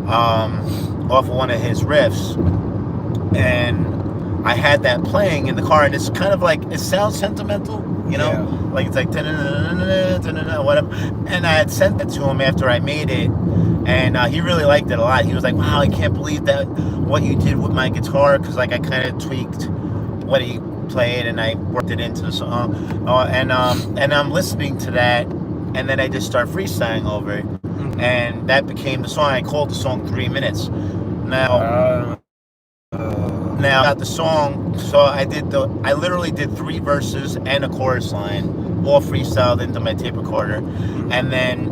off of one of his riffs, and I had that playing in the car, and it's kind of like, it sounds sentimental, you know, like it's like whatever. And I had sent it to him after I made it, and he really liked it a lot. He was like, "Wow, I can't believe that what you did with my guitar," because like I kind of tweaked what he played and I worked it into the song. And I'm listening to that, and then I just start freestyling over it, and that became the song. I called the song 3 minutes. Now, got the song, so I literally did 3 verses and a chorus line, all freestyled into my tape recorder. And then,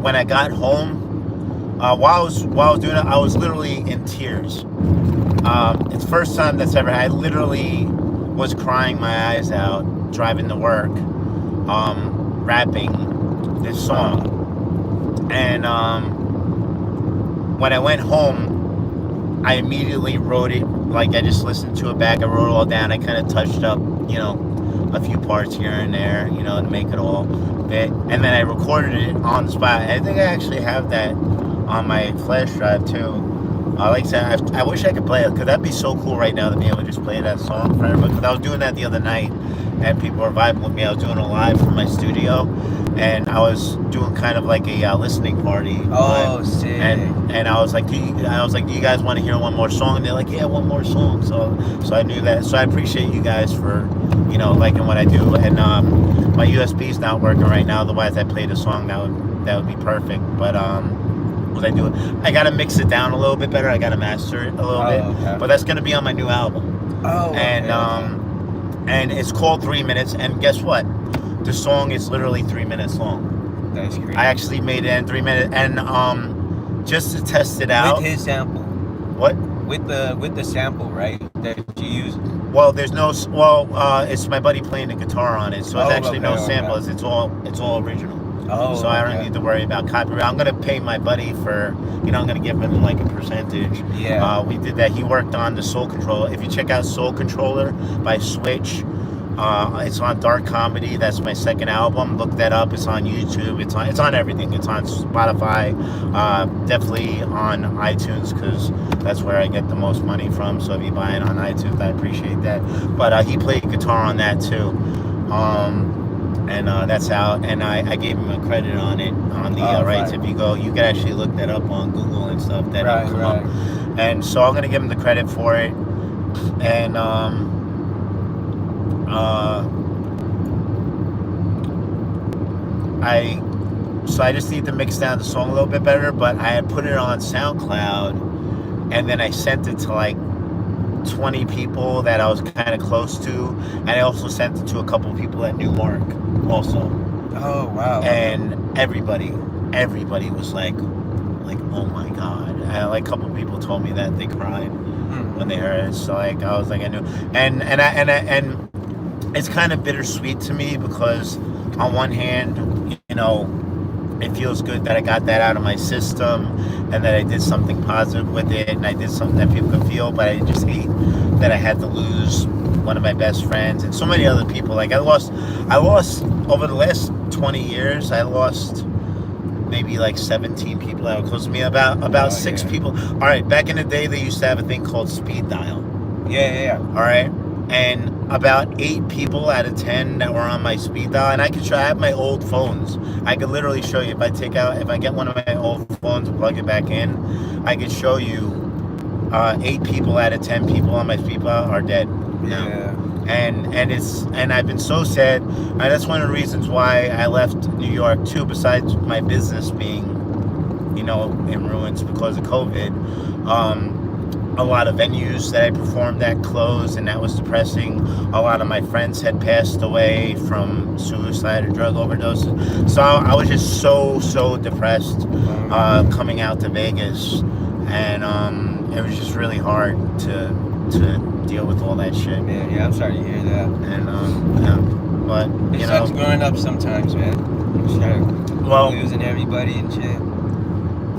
when I got home, while I was doing it, I was literally in tears. It's the first time that's ever. I literally was crying my eyes out driving to work, rapping this song. And when I went home, I immediately wrote it. Like I just listened to it back. I wrote it all down. I kind of touched up, you know, a few parts here and there, you know, to make it all fit. And then I recorded it on the spot. I think I actually have that on my flash drive too. Like I said, I wish I could play it, because that'd be so cool right now to be able to just play that song for everybody. Because I was doing that the other night, and people were vibing with me. I was doing it live from my studio, and I was doing kind of like a listening party. Oh, sick! And I was like, do you guys want to hear one more song? And they're like, yeah, one more song. So I knew that. So I appreciate you guys for, you know, liking what I do. And my USB's not working right now. Otherwise, I played a song that would be perfect. But was I doing? I gotta mix it down a little bit better. I gotta master it a little bit. Okay. But that's gonna be on my new album. Oh, And and it's called 3 Minutes. And guess what? The song is literally 3 minutes long. That's great. I actually made it in 3 minutes, and just to test it out. With his sample. What? With the sample, right? That you use. Well, there's no. Well, it's my buddy playing the guitar on it, so it's actually no samples. It's all original. Oh. So I don't need to worry about copyright. I'm gonna pay my buddy for, I'm gonna give him like a percentage. Yeah. We did that. He worked on the Soul Controller. If you check out Soul Controller by Switch, it's on Dark Comedy. That's my second album. Look that up. It's on YouTube. It's on everything. It's on Spotify. Definitely on iTunes, because that's where I get the most money from. So if you buy it on iTunes, I appreciate that. But he played guitar on that too. And that's out. And I gave him a credit on it on the rights. If you go, you can actually look that up on Google and stuff. That'll come up. And so I'm gonna give him the credit for it. And I just need to mix down the song a little bit better, but I had put it on SoundCloud, and then I sent it to like 20 people that I was kind of close to, and I also sent it to a couple of people at New Mark also. Oh wow. And everybody was like, oh my god. Like a couple of people told me that they cried when they heard it. So like I was like, I knew. And it's kind of bittersweet to me, because on one hand, it feels good that I got that out of my system, and that I did something positive with it, and I did something that people could feel. But I just hate that I had to lose one of my best friends and so many other people. Like I lost over the last 20 years, I lost maybe like 17 people that were close to me. About 6 people. All right, back in the day, they used to have a thing called speed dial. Yeah. All right. And about 8 people out of 10 that were on my speed dial, and I have my old phones. I could literally show you, if I get one of my old phones and plug it back in, I could show you 8 people out of 10 people on my speed dial are dead now. Yeah. And I've been so sad. And that's one of the reasons why I left New York too, besides my business being, in ruins because of COVID. A lot of venues that I performed at closed, and that was depressing. A lot of my friends had passed away from suicide or drug overdoses. So I was just so depressed coming out to Vegas, and it was just really hard to deal with all that shit. Man, yeah, I'm sorry to hear that. And but it sucks growing up sometimes, man. Losing everybody and shit.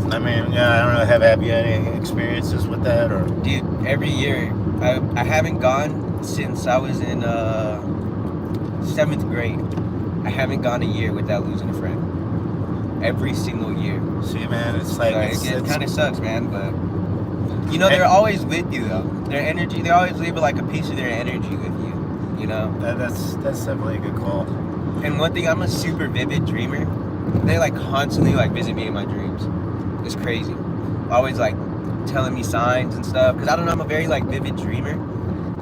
I mean, yeah, I don't know. Have you had any experiences with that, or? Dude, every year, I haven't gone since I was in 7th grade. I haven't gone a year without losing a friend. Every single year. See, man, it's like it kind of sucks, man. But they're always with you, though. Their energy, they always leave like a piece of their energy with you. That's definitely a good call. And one thing, I'm a super vivid dreamer. They like constantly like visit me in my dreams. It's crazy. Always like telling me signs and stuff, because I don't know, I'm a very like vivid dreamer.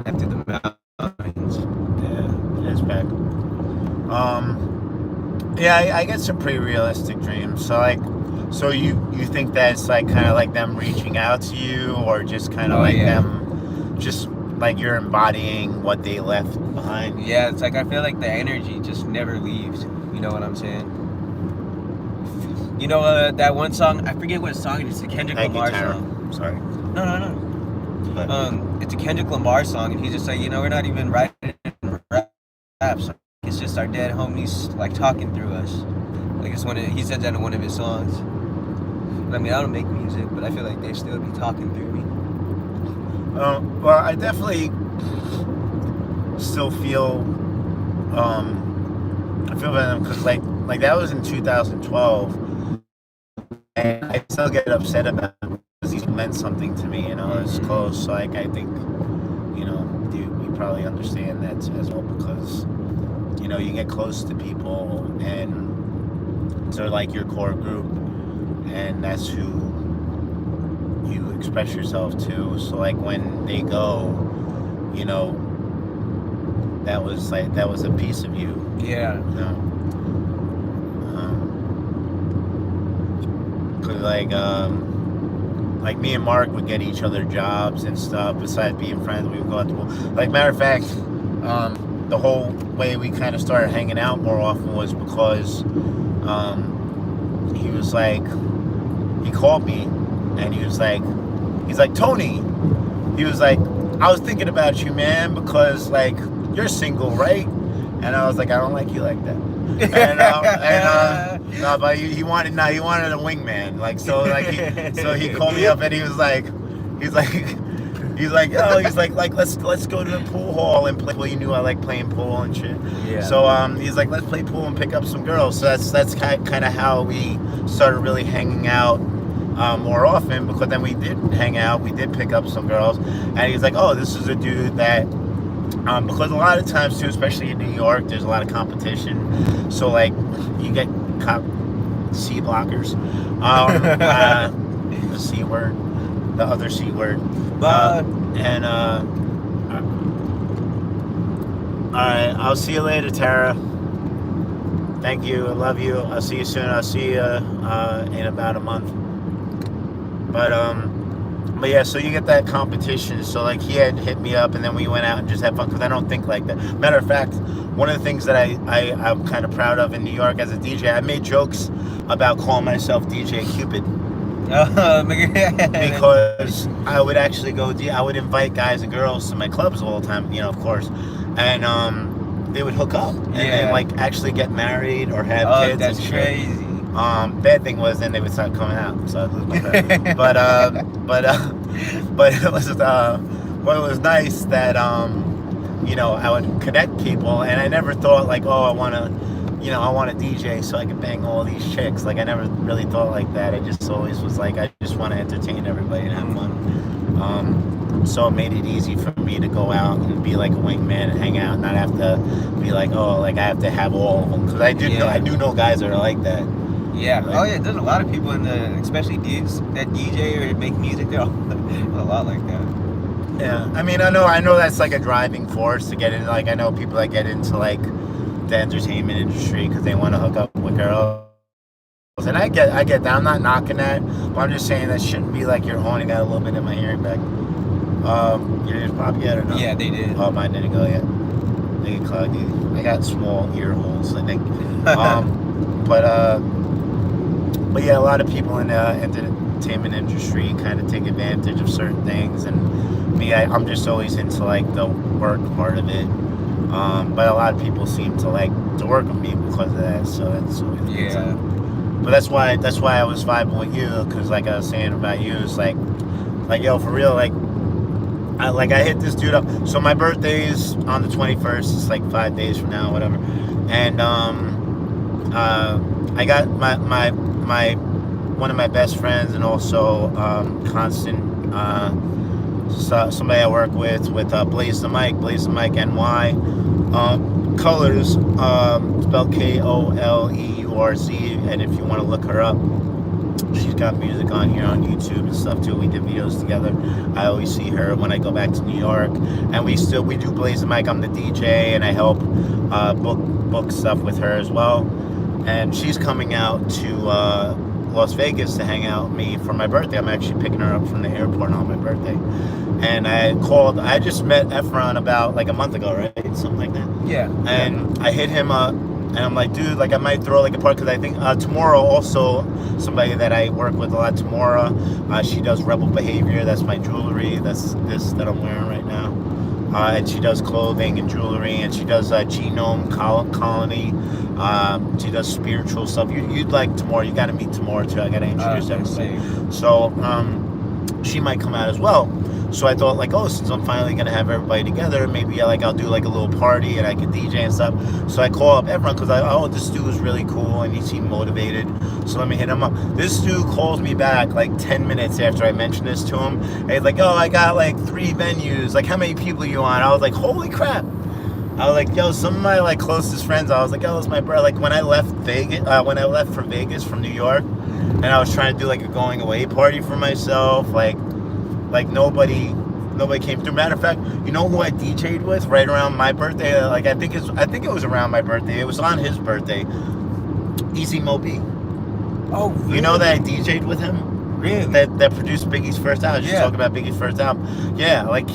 After the mountains. Yeah, it is back. Yeah, I get some pretty realistic dreams. So you think that it's like kind of like them reaching out to you, or just kind of them, just like you're embodying what they left behind? Yeah, it's like I feel like the energy just never leaves. You know what I'm saying? That one song, I forget what song it is. It's a Kendrick Lamar song. Sorry. No. It's a Kendrick Lamar song, and he's just like, we're not even writing raps. It's just our dead homies like talking through us. Like he said that in one of his songs. I mean, I don't make music, but I feel like they still be talking through me. Well, I definitely still feel I feel bad because like that was in 2012. And I still get upset about it because he meant something to me, it's close. So like I think, you probably understand that as well, because, you get close to people and they're like your core group, and that's who you express yourself to. So like when they go, that was a piece of you. Yeah. Because like me and Mark would get each other jobs and stuff. Besides being friends, we would go out to pool. Like matter of fact, the whole way we kind of started hanging out more often was because he was like, he called me and he's like, Tony, he was like, I was thinking about you, man, because like you're single, right? And I was like, I don't like you like that. No, but he wanted a wingman, like so he called me up and he's like, yo, let's go to the pool hall and play. Well, you knew I like playing pool and shit. Yeah. So he's like, let's play pool and pick up some girls. So that's kind of how we started really hanging out more often, because then we did hang out, we did pick up some girls, and he's like, oh, this is a dude that. Because a lot of times too, especially in New York, there's a lot of competition. So like, you get C blockers, the C word, the other C word, and all right, I'll see you later, Tara. Thank you, I love you. I'll see you soon. I'll see you in about a month. But yeah, so you get that competition. So like, he had hit me up and then we went out and just had fun, because I don't think like that. Matter of fact, one of the things that I'm kind of proud of in New York as a DJ, I made jokes about calling myself DJ Cupid. Because I would actually I would invite guys and girls to my clubs all the time, of course. And they would hook up and then like actually get married or have kids. That's and crazy. Shit. Bad thing was then they would start coming out, so I'd lose my bet. but it was nice that I would connect people, and I never thought like, oh, I want to DJ so I can bang all these chicks. Like I never really thought like that. I just always was like, I just want to entertain everybody and have fun. So it made it easy for me to go out and be like a wingman and hang out, and not have to be like, oh, like I have to have all of them, because I do know guys that are like that. Yeah. Like, there's a lot of people especially dudes that DJ or make music. They're a lot like that. Yeah. I mean, I know that's like a driving force to get in. Like I know people that get into like the entertainment industry because they want to hook up with girls. And I get that. I'm not knocking that, but I'm just saying that shouldn't be like your own. I got a little bit in my hearing back. Your ears popped yet or no? Yeah, they did. Oh, mine didn't go yet. They get clogged. I got small ear holes, I think. But yeah, a lot of people in the entertainment industry kind of take advantage of certain things, and me, I'm just always into like the work part of it. But a lot of people seem to like to work with me because of that. So that's always But that's why I was vibing with you, because like I was saying about you, it's like yo, for real, like I hit this dude up. So my birthday is on the 21st. It's like 5 days from now, whatever. And I got my one of my best friends and also constant somebody I work with Blaze the Mic NY. Colors, spelled Koleurz, and if you want to look her up, she's got music on here on YouTube and stuff too. We did videos together. I always see her when I go back to New York, and we do Blaze the Mic. I'm the DJ, and I help book stuff with her as well. And she's coming out to Las Vegas to hang out with me for my birthday. I'm actually picking her up from the airport on my birthday. And I just met Efron about like a month ago, right? Something like that. Yeah. And I hit him up, and I'm like, dude, like I might throw like a party, because I think tomorrow also somebody that I work with a lot, Tamora, she does Rebel Behavior. That's my jewelry. That's this that I'm wearing right now. And she does clothing and jewelry, and she does Genome Colony. She does spiritual stuff. You'd like Tamora. You got to meet Tamora too. I got to introduce everybody. So she might come out as well. So I thought like, oh, since I'm finally gonna have everybody together, maybe I'll do like a little party and I can DJ and stuff. So I call up everyone because this dude was really cool and he seemed motivated. So let me hit him up. This dude calls me back like 10 minutes after I mentioned this to him. And he's like, oh, I got like 3 venues. Like, how many people are you on? I was like, holy crap. I was like, yo, some of my like closest friends, I was like, oh, it's my brother. Like when I left for Vegas from New York, and I was trying to do like a going away party for myself, like nobody came through. Matter of fact, you know who I DJ'd with right around my birthday? Like I think it was around my birthday. It was on his birthday. Easy Moby. Oh, really? You know that I DJ'd with him? Really? That produced Biggie's first album. Just Yeah. talking about Biggie's first album. Yeah, like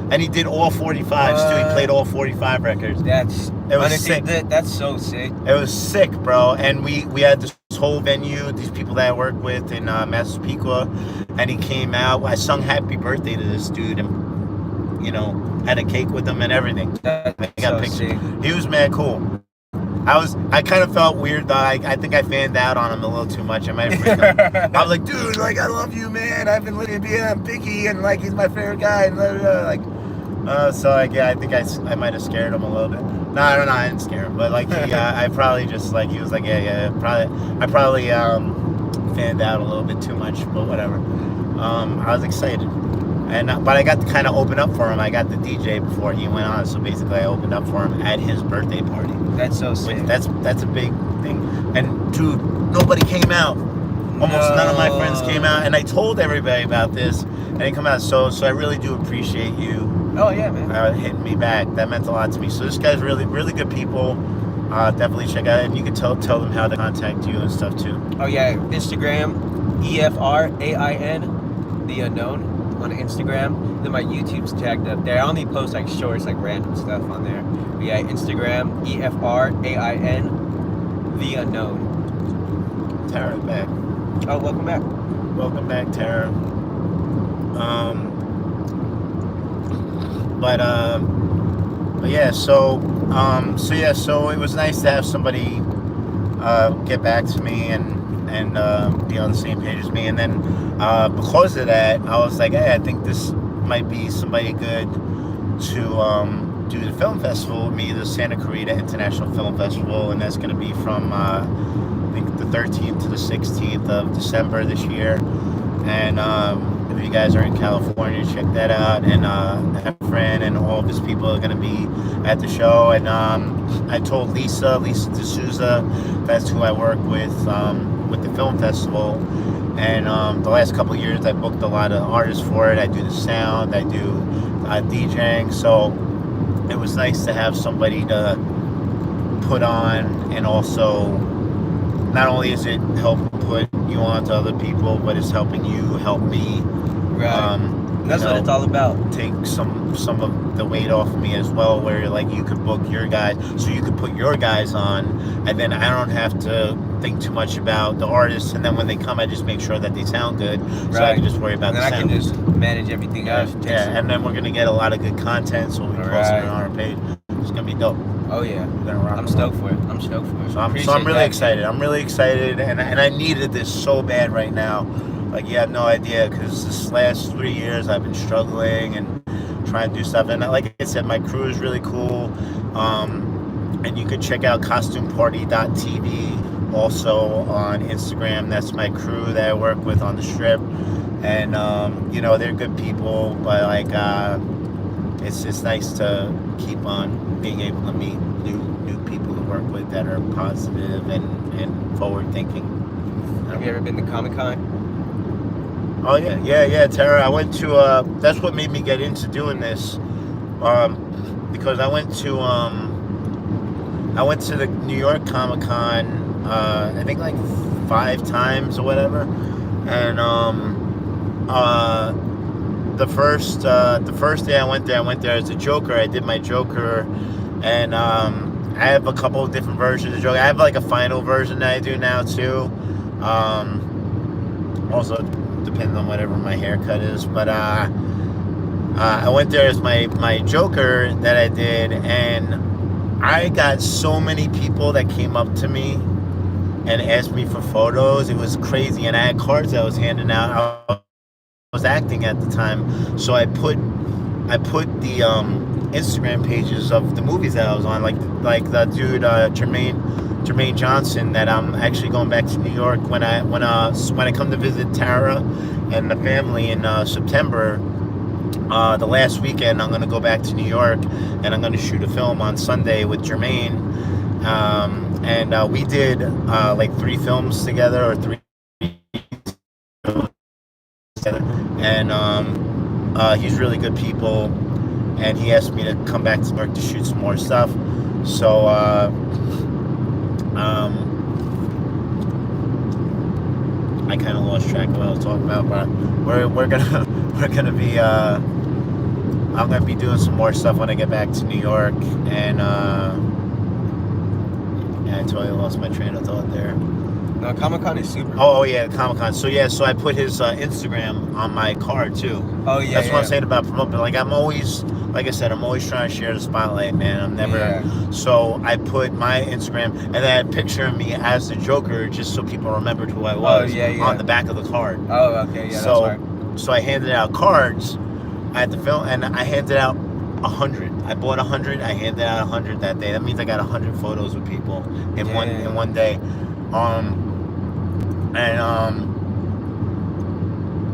and he did all 45s too. He played all 45 records. It was sick. That's so sick. It was sick, bro. And we had this whole venue, these people that I work with in Massapequa, and he came out. I sung Happy Birthday to this dude, and had a cake with him and everything. That's I got so pictures. sick. He was mad cool. I kind of felt weird though. I think I fanned out on him a little too much. I might have freaked him. I was like, dude, like I love you, man. I've been listening to Biggie, and like he's my favorite guy. And blah, blah, blah. Like, so like yeah, I think I might have scared him a little bit. No, I don't know. I didn't scare him, but like I probably just like he was like yeah. I probably fanned out a little bit too much, but whatever. I was excited. But I got to kind of open up for him. I got the DJ before he went on, so basically I opened up for him at his birthday party. That's so sick. That's a big thing. And dude, nobody came out. Almost none of my friends came out, and I told everybody about this, and they come out. So I really do appreciate you. Oh yeah, man. Hitting me back. That meant a lot to me. So this guy's really good people. Definitely check out, and you can tell them how to contact you and stuff too. Oh yeah, Instagram, EFRAIN, the unknown. On Instagram, then my YouTube's tagged up there. I only post like shorts, like random stuff on there. But yeah, Instagram, EFRAIN, the unknown. Tara's back. Oh, welcome back. Welcome back, Tara. But yeah, so it was nice to have somebody get back to me and be on the same page as me, and then because of that, I was like, hey, I think this might be somebody good to do the film festival with me, the Santa Clarita International Film Festival, and that's going to be from I think the 13th to the 16th of December this year. And if you guys are in California, check that out. And Efren and all of his people are going to be at the show. And I told Lisa D'Souza, that's who I work with the film festival. And the last couple of years, I booked a lot of artists for it. I do the sound, I do DJing. So it was nice to have somebody to put on, and also not only is it help put you on to other people, but it's helping you help me. Right. That's what it's all about. Take some of the weight off of me as well, where like you could book your guys, so you could put your guys on, and then I don't have to think too much about the artists, and then when they come, I just make sure that they sound good, so I can just worry about the sound. And I can just manage everything else. Yeah, and then we're gonna get a lot of good content, so we post it on our page. It's gonna be dope. Oh yeah, I'm stoked for it. So I'm really excited. I'm really excited, and I needed this so bad right now. Like you have no idea, because this last 3 years I've been struggling and trying to do stuff. And like I said, my crew is really cool. And you could check out costumeparty.tv also on Instagram. That's my crew that I work with on the strip. And they're good people, but like it's nice to keep on being able to meet new people to work with that are positive and forward thinking. Have you ever been to Comic-Con? Oh yeah, Tara. I went to that's what made me get into doing this, because I went to the New York Comic-Con I think like 5 times or whatever, and the first day I went there as a Joker. I did my Joker, and I have a couple of different versions of Joker. I have like a final version that I do now too. Also depends on whatever my haircut is, but I went there as my Joker that I did, and I got so many people that came up to me and asked me for photos. It was crazy, and I had cards that I was handing out. I was acting at the time, so I put the Instagram pages of the movies that I was on, like the dude Jermaine Johnson, that I'm actually going back to New York when I come to visit Tara and the family in September. The last weekend I'm going to go back to New York, and I'm going to shoot a film on Sunday with Jermaine, and we did like 3 films together, or 3 together, and he's really good people, and he asked me to come back to New York to shoot some more stuff. So I kind of lost track of what I was talking about, but we're gonna we're gonna be I'm gonna be doing some more stuff when I get back to New York, and yeah, I totally lost my train of thought there. No, Comic-Con is super. Oh yeah, Comic Con. So yeah, so I put his Instagram on my card too. Oh yeah, That's what I'm saying about promoting. Like I'm always, like I said, I'm always trying to share the spotlight, man. I'm never. Yeah. So I put my Instagram and then a picture of me as the Joker, just so people remembered who I was. On the back of the card. Oh, okay, yeah, So, that's right. so I handed out cards at the film, and I handed out 100. I bought 100. I handed out 100 that day. That means I got 100 photos with people in one day.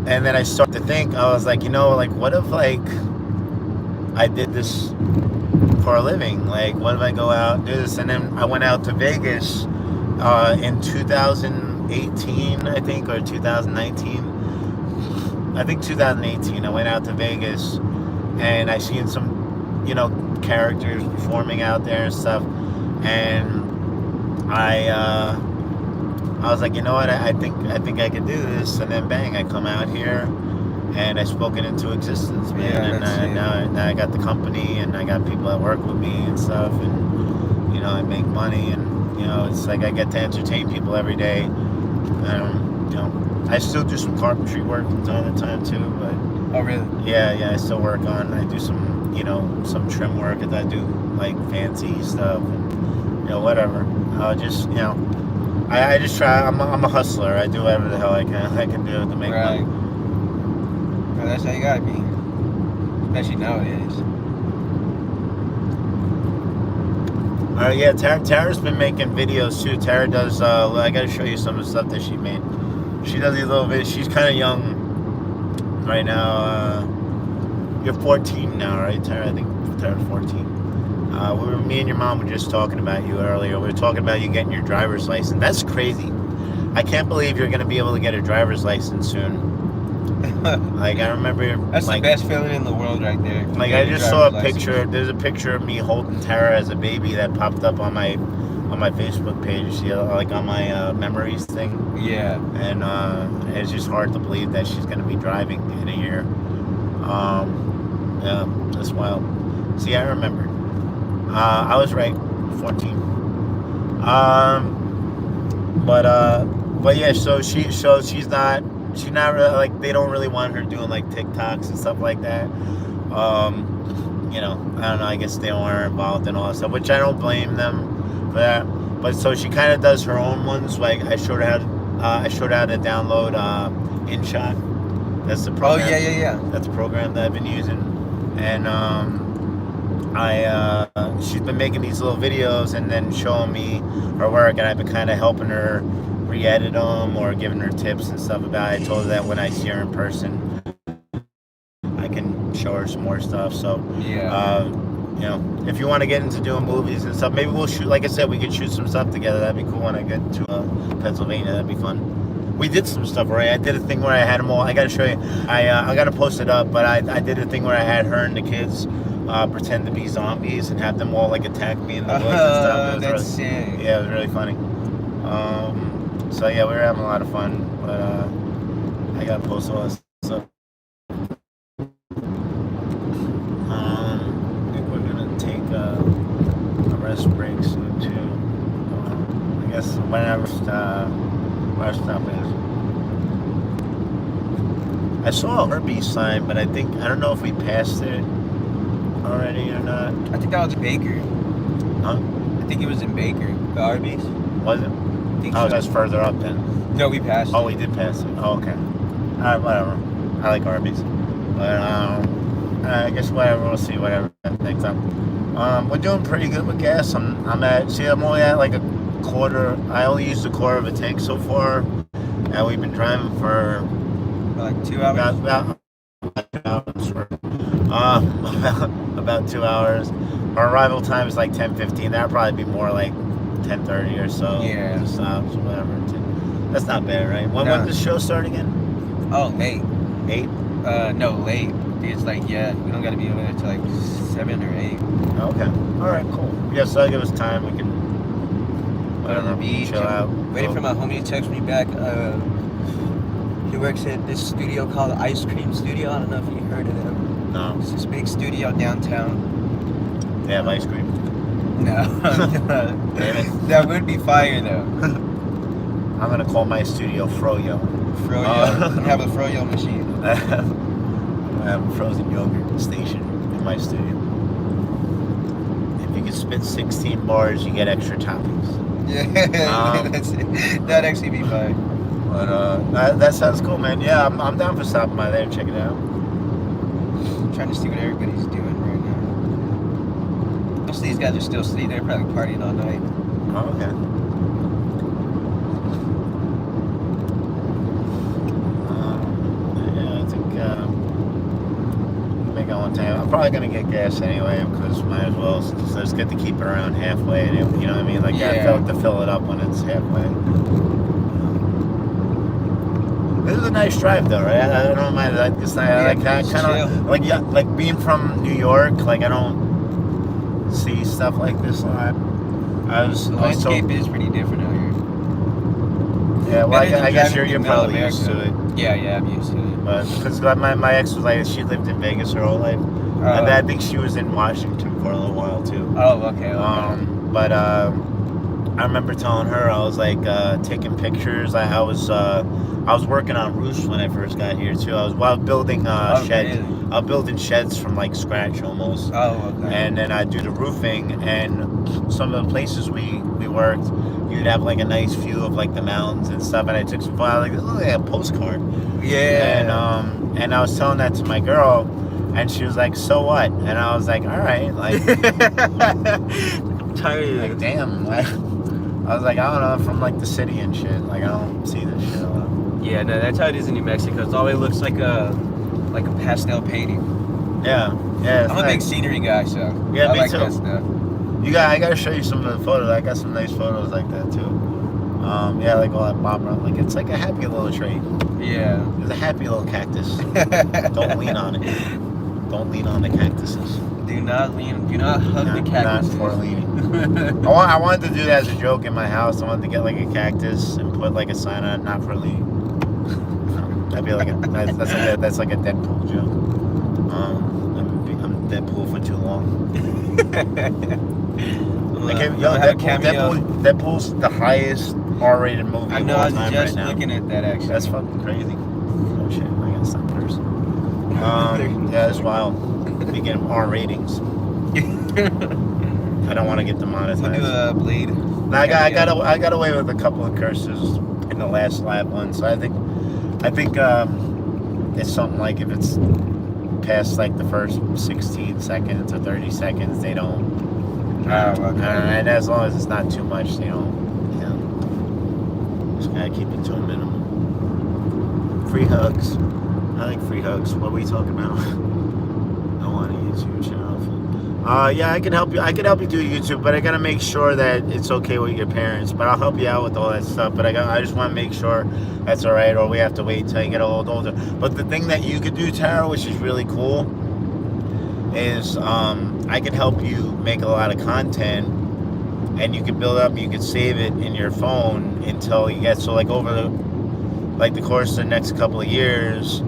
And then I started to think, I was like, like, what if, like, I did this for a living? Like, what if I go out and do this? And then I went out to Vegas in 2018, I think, or 2019. I think 2018. I went out to Vegas, and I seen some, characters performing out there and stuff. And I was like, you know what? I think I could do this. And then bang, I come out here, and I spoke it into existence, man. Yeah, now I got the company, and I got people that work with me and stuff, and I make money, and it's like I get to entertain people every day. I still do some carpentry work from time to time too, but Oh really? yeah, I still work on. I do some some trim work, and I do like fancy stuff, and whatever. I just try. I'm a hustler. I do whatever the hell I can do to make money. Well, that's how you gotta be, especially nowadays. Yeah, Tara's been making videos too. Tara does. I gotta show you some of the stuff that she made. She does these little videos. She's kind of young right now. You're 14 now, right, Tara? I think Tara's 14. Me and your mom were just talking about you earlier. We were talking about you getting your driver's license. That's crazy. I can't believe you're gonna be able to get a driver's license soon. Like I remember, that's like, the best feeling in the world, right there. Like I just saw a picture. There's a picture of me holding Tara as a baby that popped up on my Facebook page. Like on my memories thing. Yeah. And it's just hard to believe that she's gonna be driving in a year. Yeah, that's wild. See, I remember. I was right, 14. But yeah, so she's not really, like, they don't really want her doing like TikToks and stuff like that. I don't know. I guess they don't want her involved in all that stuff, which I don't blame them for that. But so she kind of does her own ones. Like I showed her how to download InShot. That's the program. Oh yeah. That's a program that I've been using, and she's been making these little videos and then showing me her work, and I've been kind of helping her re-edit them or giving her tips and stuff about it. I told her that when I see her in person, I can show her some more stuff. So yeah, if you want to get into doing movies and stuff, maybe we'll shoot. Like I said, we could shoot some stuff together. That'd be cool when I get to Pennsylvania. That'd be fun. We did some stuff, right? I did a thing where I had them all. I gotta show you. I gotta post it up, but I did a thing where I had her and the kids pretend to be zombies and have them all like attack me in the woods and stuff. That's sick. Yeah, it was really funny. So yeah, we were having a lot of fun, but I gotta post all this stuff. I think we're gonna take a rest break soon too. I guess whenever our stop is. I saw a Arby's sign, but I don't know if we passed it already or not. I think that was Baker. Huh? I think it was in Baker. The Arby's. Was it? I think Oh, so. that's further up then. No, we passed. Oh, we did pass it. Oh, okay. Alright, whatever. I like Arby's. But I guess whatever, we'll see whatever next time. We're doing pretty good with gas. I'm only at like a quarter. I only used a quarter of a tank so far, and we've been driving for like 2 hours. About 2 hours. About 2 hours. Our arrival time is like 10:15. That'll probably be more like 10:30 or so. Yeah. To stop, so whatever. That's not bad, right? When does the show start again? Oh, late. 8? No, late. It's like, yeah, we don't gotta be over there till like 7 or 8. Okay. Alright, cool. Yeah, so that'll give us time. We can Go to the beach. chill out. Waiting for my homie to text me back. He works at this studio called Ice Cream Studio. I don't know if you heard of them. No. It's this big studio downtown. They have ice cream. No. Damn it. That would be fire though. I'm gonna call my studio Froyo. Froyo. Have a Froyo machine. I have a frozen yogurt station in my studio. If you can spit 16 bars, you get extra toppings. Yeah, that'd actually be fine. But that sounds cool, man. Yeah, I'm down for stopping by there and checking it out. I'm trying to see what everybody's doing right now. Most of these guys are still asleep. They're probably partying all night. Oh, okay. Yeah, I think maybe one time. I'm probably gonna get gas anyway because might as well. So it's good to keep it around halfway. And you know what I mean? Like I felt to fill it up when it's halfway. This is a nice drive though, right? I don't mind. I just like kind of like being from New York. Like I don't see stuff like this a lot. The landscape is pretty different out here. Yeah, well, I guess you're probably used to it. Yeah, I'm used to it. But because my ex was like, she lived in Vegas her whole life, and I think she was in Washington for a little while too. Oh, okay. But I remember telling her I was like taking pictures. I was working on roofs when I first got here too. I was building sheds. Really? I was building sheds from like scratch almost. Oh, okay. And then I do the roofing, and some of the places we worked, you'd have like a nice view of like the mountains and stuff. And I took some photos, like, this looks like a postcard. Yeah. And I was telling that to my girl, and she was like, "So what?" And I was like, "All right." Like, I'm tired of like damn. Like, I was like, I don't know, I'm from like the city and shit. Like I don't see this shit a lot. Yeah, no, that's how it is in New Mexico. It always looks like a pastel painting. Yeah. I'm a big scenery guy, so yeah, I me like too. that stuff. I gotta show you some of the photos. I got some nice photos like that too. Yeah, like all that bomb run. Like it's like a happy little tree. Yeah. There's a happy little cactus. Don't lean on it. Don't lean on the cactuses. Do not hug the cactus. Not for leaning. I wanted to do that as a joke in my house. I wanted to get like a cactus and put like a sign on it, not for leaning. That'd be like that's like a Deadpool joke. I'm Deadpool for too long. Deadpool's the highest R-rated movie. I know. Of all I was time just right now. looking at that actually. That's fucking crazy. Oh shit! I gotta stop cursing. Yeah, it's wild. We get R ratings. I don't want to get demonetized. We'll do a Blade. No, I got away with a couple of curses in the last live one, so I think it's something like if it's past like the first 16 seconds or 30 seconds, they don't. And as long as it's not too much, they don't. You know, just gotta keep it to a minimum. Free hugs. I like free hugs. What were we talking about? I want a YouTube channel. Yeah, I can help you. I can help you do YouTube, but I gotta make sure that it's okay with your parents. But I'll help you out with all that stuff. But I just want to make sure that's all right, or we have to wait till you get a little older. But the thing that you could do, Tara, which is really cool, is I can help you make a lot of content, and you can build up. You can save it in your phone until you get over the course of the next couple of years,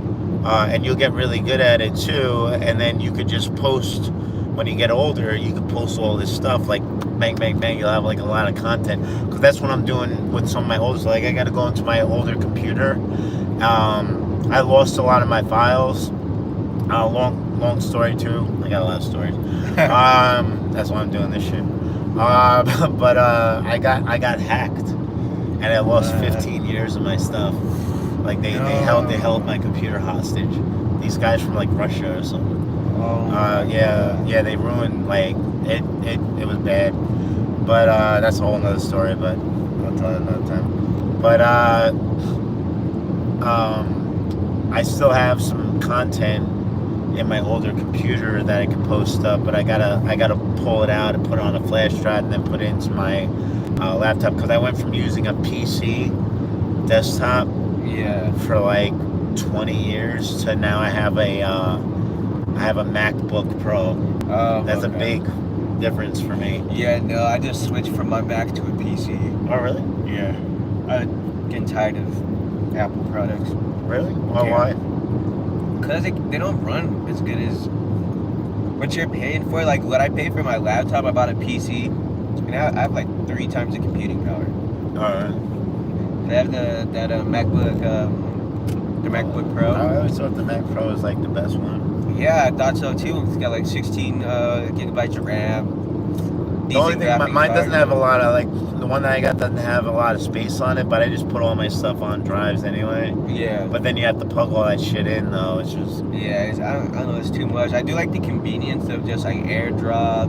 and you'll get really good at it too. And then you could just post. When you get older, you can post all this stuff, like bang, bang, bang. You'll have like a lot of content, because that's what I'm doing with some of my old. Like I got to go into my older computer. I lost a lot of my files. Long story too. I got a lot of stories. That's why I'm doing this shit. But I got hacked, and I lost 15 years of my stuff. Like they held my computer hostage. These guys from like Russia or something. Yeah, they ruined, like, it was bad, but, that's a whole nother story, but I'll tell you another time. But, I still have some content in my older computer that I can post up, but I gotta pull it out and put it on a flash drive and then put it into my, laptop, because I went from using a PC desktop for, like, 20 years to now I have a MacBook Pro. That's a big difference for me. Yeah, no, I just switched from my Mac to a PC. Oh, really? Yeah. I'm getting tired of Apple products. Really? Well, Yeah. why? Because they don't run as good as what you're paying for. Like what I pay for my laptop, I bought a PC, and I have like 3 times the computing power. Alright. And I have that MacBook, the MacBook Pro. I always thought the Mac Pro was like the best one. Yeah, I thought so too. It's got like 16 gigabytes of RAM. The only thing, graphics mine doesn't card. have a lot of, like, the one that I got doesn't have a lot of space on it, but I just put all my stuff on drives anyway. Yeah. But then you have to plug all that shit in, though. It's just... Yeah, I don't know, it's too much. I do like the convenience of just like AirDrop,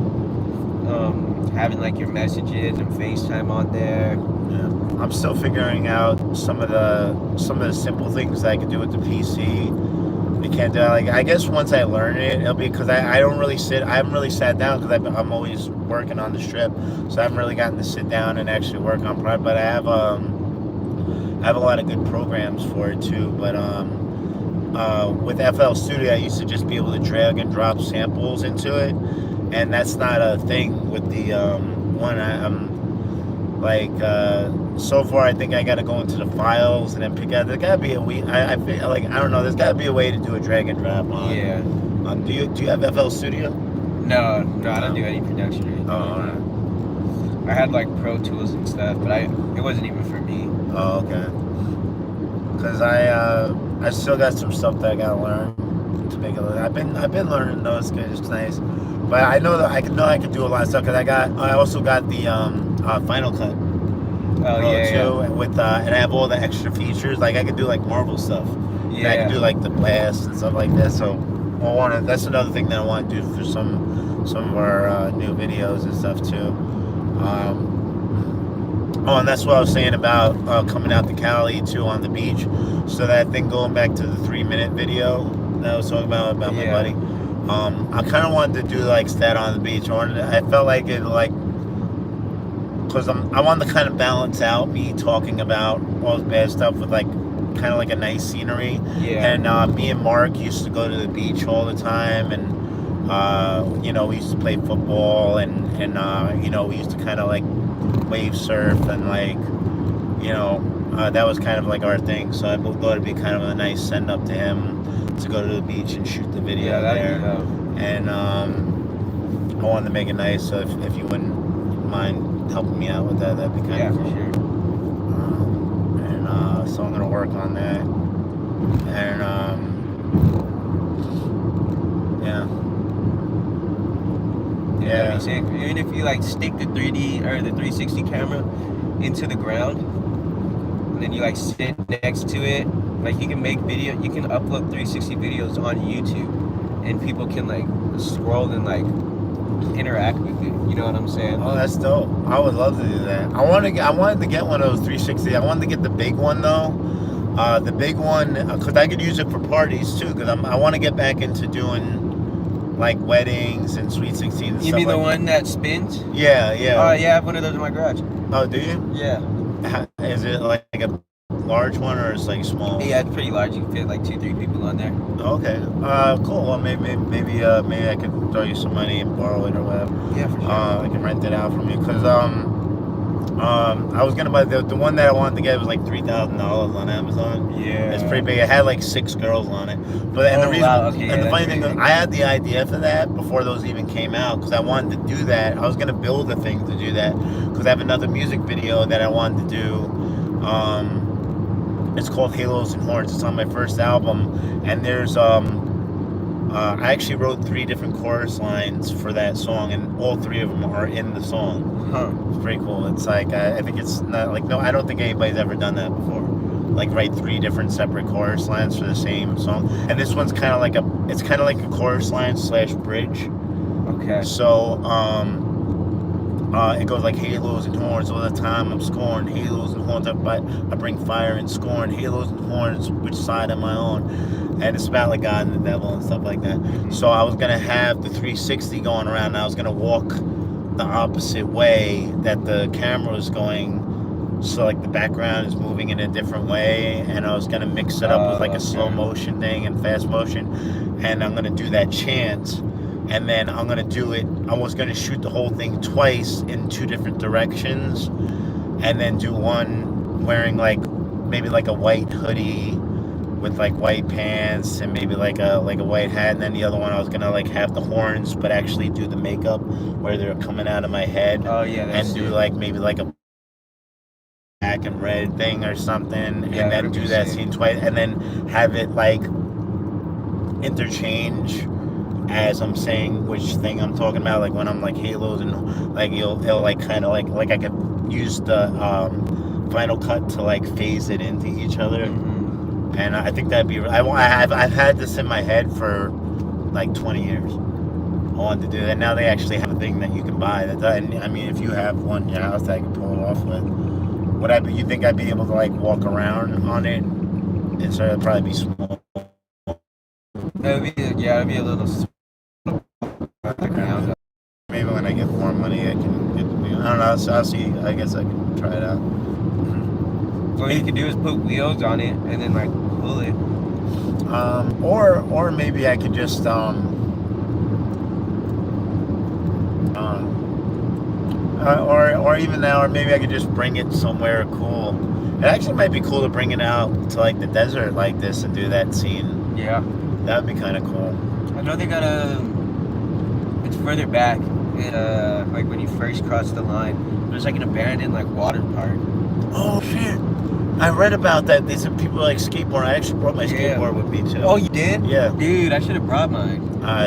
having like your messages and FaceTime on there. Yeah. I'm still figuring out some of the simple things that I can do with the PC. You can't do, like, I guess once I learn it, it'll be, because I don't really I haven't really sat down, because I'm always working on the strip, so I haven't really gotten to sit down and actually work on product. But I have a lot of good programs for it too. But with FL Studio, I used to just be able to drag and drop samples into it, and that's not a thing with the one. So far, I think I got to go into the files and then pick out. There's got to be a way. I feel like, I don't know. There's got to be a way to do a drag and drop on. Yeah. Do you have FL Studio? No, I don't do any production or anything. Oh, alright. I had like Pro Tools and stuff, but it wasn't even for me. Oh, okay. Because I still got some stuff that I gotta learn to make it. I've been learning those. It's nice, but I know that I can do a lot of stuff, because I also got the Final Cut Oh Pro yeah, too, yeah. with and I have all the extra features. Like I can do like Marvel stuff. Yeah. I can do like the blast and stuff like that. So that's another thing that I want to do for some of our new videos and stuff too. Oh, and that's what I was saying about coming out to Cali too on the beach. So that thing, going back to the 3-minute video that I was talking about my buddy. I kind of wanted to do like that on the beach. I felt like it, like, because I wanted to kind of balance out me talking about all this bad stuff with like kind of like a nice scenery. Yeah. And me and Mark used to go to the beach all the time, and we used to play football, and we used to kind of like wave surf, and like, that was kind of like our thing. So I thought it'd be kind of a nice send up to him to go to the beach and shoot the video there. And I wanted to make it nice. So if you wouldn't mind helping me out with that, that'd be kind of cool. For sure. So I'm gonna work on that. And Yeah, that'd be sick. Even if you like stick the 3D or the 360 camera into the ground, and then you like sit next to it, like you can make video, you can upload 360 videos on YouTube, and people can like scroll and like interact with it. You know what I'm saying? Oh, that's dope. I would love to do that. I wanted to get one of those 360. I wanted to get the big one though. The big one, because I could use it for parties too. Because I want to get back into doing like weddings and Sweet 16 and You stuff mean the like one that spins? Yeah. Oh yeah, I have one of those in my garage. Oh, do you? Yeah. Is it like a large one, or is it like small? Yeah, it's pretty large. You can fit like 2-3 people on there. Okay. Cool. Well, maybe I could throw you some money and borrow it or whatever. Yeah, for sure. I can rent it out from you, because I was gonna buy the one that I wanted to get was like $3,000 on Amazon. Yeah. It's pretty big. It had like 6 girls on it. But the reason, and the funny thing is, I had the idea for that before those even came out, because I wanted to do that. I was gonna build a thing to do that, because I have another music video that I wanted to do. It's called Halos and Horns. It's on my first album, and there's I actually wrote 3 different chorus lines for that song, and all 3 of them are in the song. Huh. It's pretty cool. It's like, I think it's not like, no, I don't think anybody's ever done that before. Like write 3 different separate chorus lines for the same song. And this one's kind of like a chorus line / bridge. Okay. So, it goes like halos and horns all the time. I'm scoring halos and horns. I bring fire and scorn. Halos and horns, which side am I on? And it's about like God and the devil and stuff like that. So I was gonna have the 360 going around, and I was gonna walk the opposite way that the camera was going. So like the background is moving in a different way, and I was gonna mix it up with like a slow motion thing and fast motion, and I'm gonna do that chant. And then I'm gonna do it. I was gonna shoot the whole thing twice in 2 different directions, and then do one wearing like maybe like a white hoodie with like white pants and maybe like a white hat, and then the other one I was gonna like have the horns, but actually do the makeup where they're coming out of my head, Oh yeah, that's and do sick. like maybe like a black and red thing or something, Yeah, and that then would do be that sick. scene twice, and then have it like interchange as I'm saying which thing I'm talking about. Like when I'm like halos, and like it'll like kind of like I could use the Final Cut to like phase it into each other. Mhm. And I think that'd be. I've had this in my head for like 20 years. I wanted to do that. Now they actually have a thing that you can buy. And I mean, if you have one in your house that I can pull it off with, would I? You think I'd be able to like walk around on it? And so it'd probably be small. It'd be a little around. Maybe when I get more money, I can get. I don't know. So I'll see. I guess I can try it out. What you could do is put wheels on it and then like pull it. Or maybe I could just or even now, or maybe I could just bring it somewhere cool. It actually might be cool to bring it out to like the desert like this and do that scene. Yeah. That'd be kind of cool. I know they got it's further back. Like when you first cross the line, there's like an abandoned like water park. Oh shit! I read about that. They said people like skateboard. I actually brought my Yeah. skateboard with me too. Oh, you did? Yeah. Dude, I should have brought mine.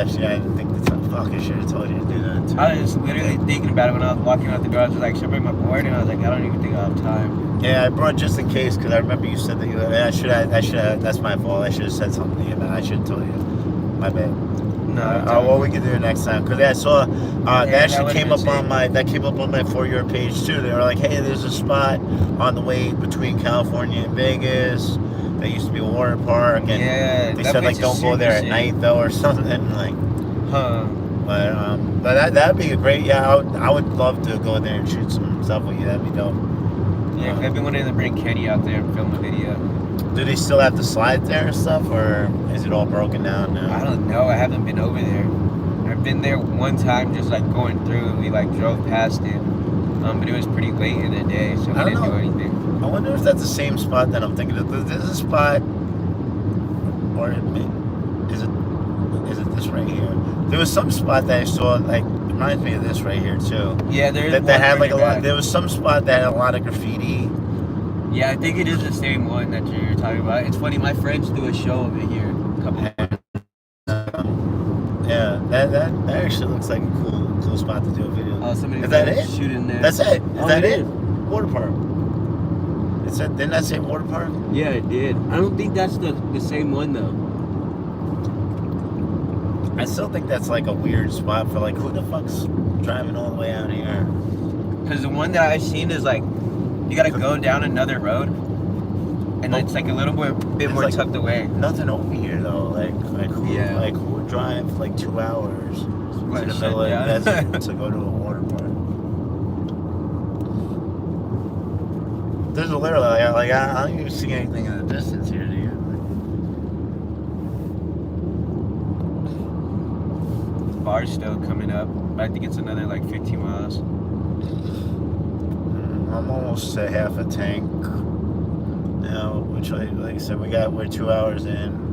Shit, I didn't think the fuck. I should have told you to do that too. I was literally thinking about it when I was walking out the door. I was like, should I bring my board? And I was like, I don't even think I'll have time. Yeah, I brought just in case because I remember you said that you. I should have. That's my fault. I should have said something to you, man. I should have told you. My bad. No. What we can do next time? Because I saw that actually that came would've up been on my For Your page too. They were like, hey, there's a spot on the way between California and Vegas. That used to be a water park, and Yeah, they that said like place is don't go super there at sick. night though or something like. Huh. But that'd be a great. Yeah, I would love to go there and shoot some stuff with you. That'd be dope. Yeah, I've been wanting to bring Kenny out there and film a video. Do they still have the slide there and stuff, or is it all broken down now? I don't know. I haven't been over there. I've been there one time, just like going through, and we like drove past it. But it was pretty late in the day, so we I don't didn't know. do anything. I wonder if that's the same spot that I'm thinking of. There's a spot, or is it this right here? There was some spot that I saw, like, it reminds me of this right here too. Yeah, there is That one had like a further lot. back. There was some spot that had a lot of graffiti. Yeah, I think it is the same one that you're talking about. It's funny, my friends do a show over here. A couple. Yeah, that actually looks like a cool spot to do a video. Oh, somebody Is that it? shooting there. That's it. Is Oh, that it it? is. Water park. It said, didn't that say water park? Yeah, it did. I don't think that's the same one though. I still think that's like a weird spot for like who the fuck's driving all the way out here. Because the one that I've seen is like you gotta go down another road, and it's like a little bit It's more like tucked away. Nothing over here though. Like who would drive like 2 hours to the middle of the desert to go to a water park? There's literally I don't even see anything in the distance here, do you? Bar's still coming up, but I think it's another like 15 miles. I'm almost to half a tank now, which like I said, we're 2 hours in.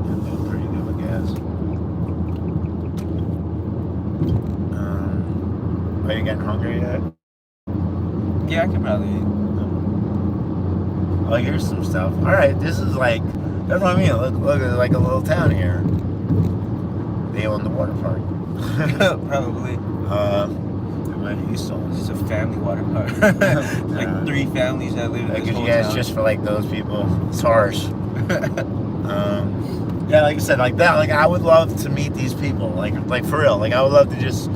I'm doing pretty good with gas. Are you getting hungry yet? Yeah, I could probably. Oh, here's some stuff. All right, this is like, that's what I mean. Look, it's like a little town here. They own the water park. Probably. It's a family water park. Like 3 families that live in this whole Yeah, it's town. just for like those people. It's harsh. Yeah, like I said, like that. Like I would love to meet these people. Like for real. Like I would love to just,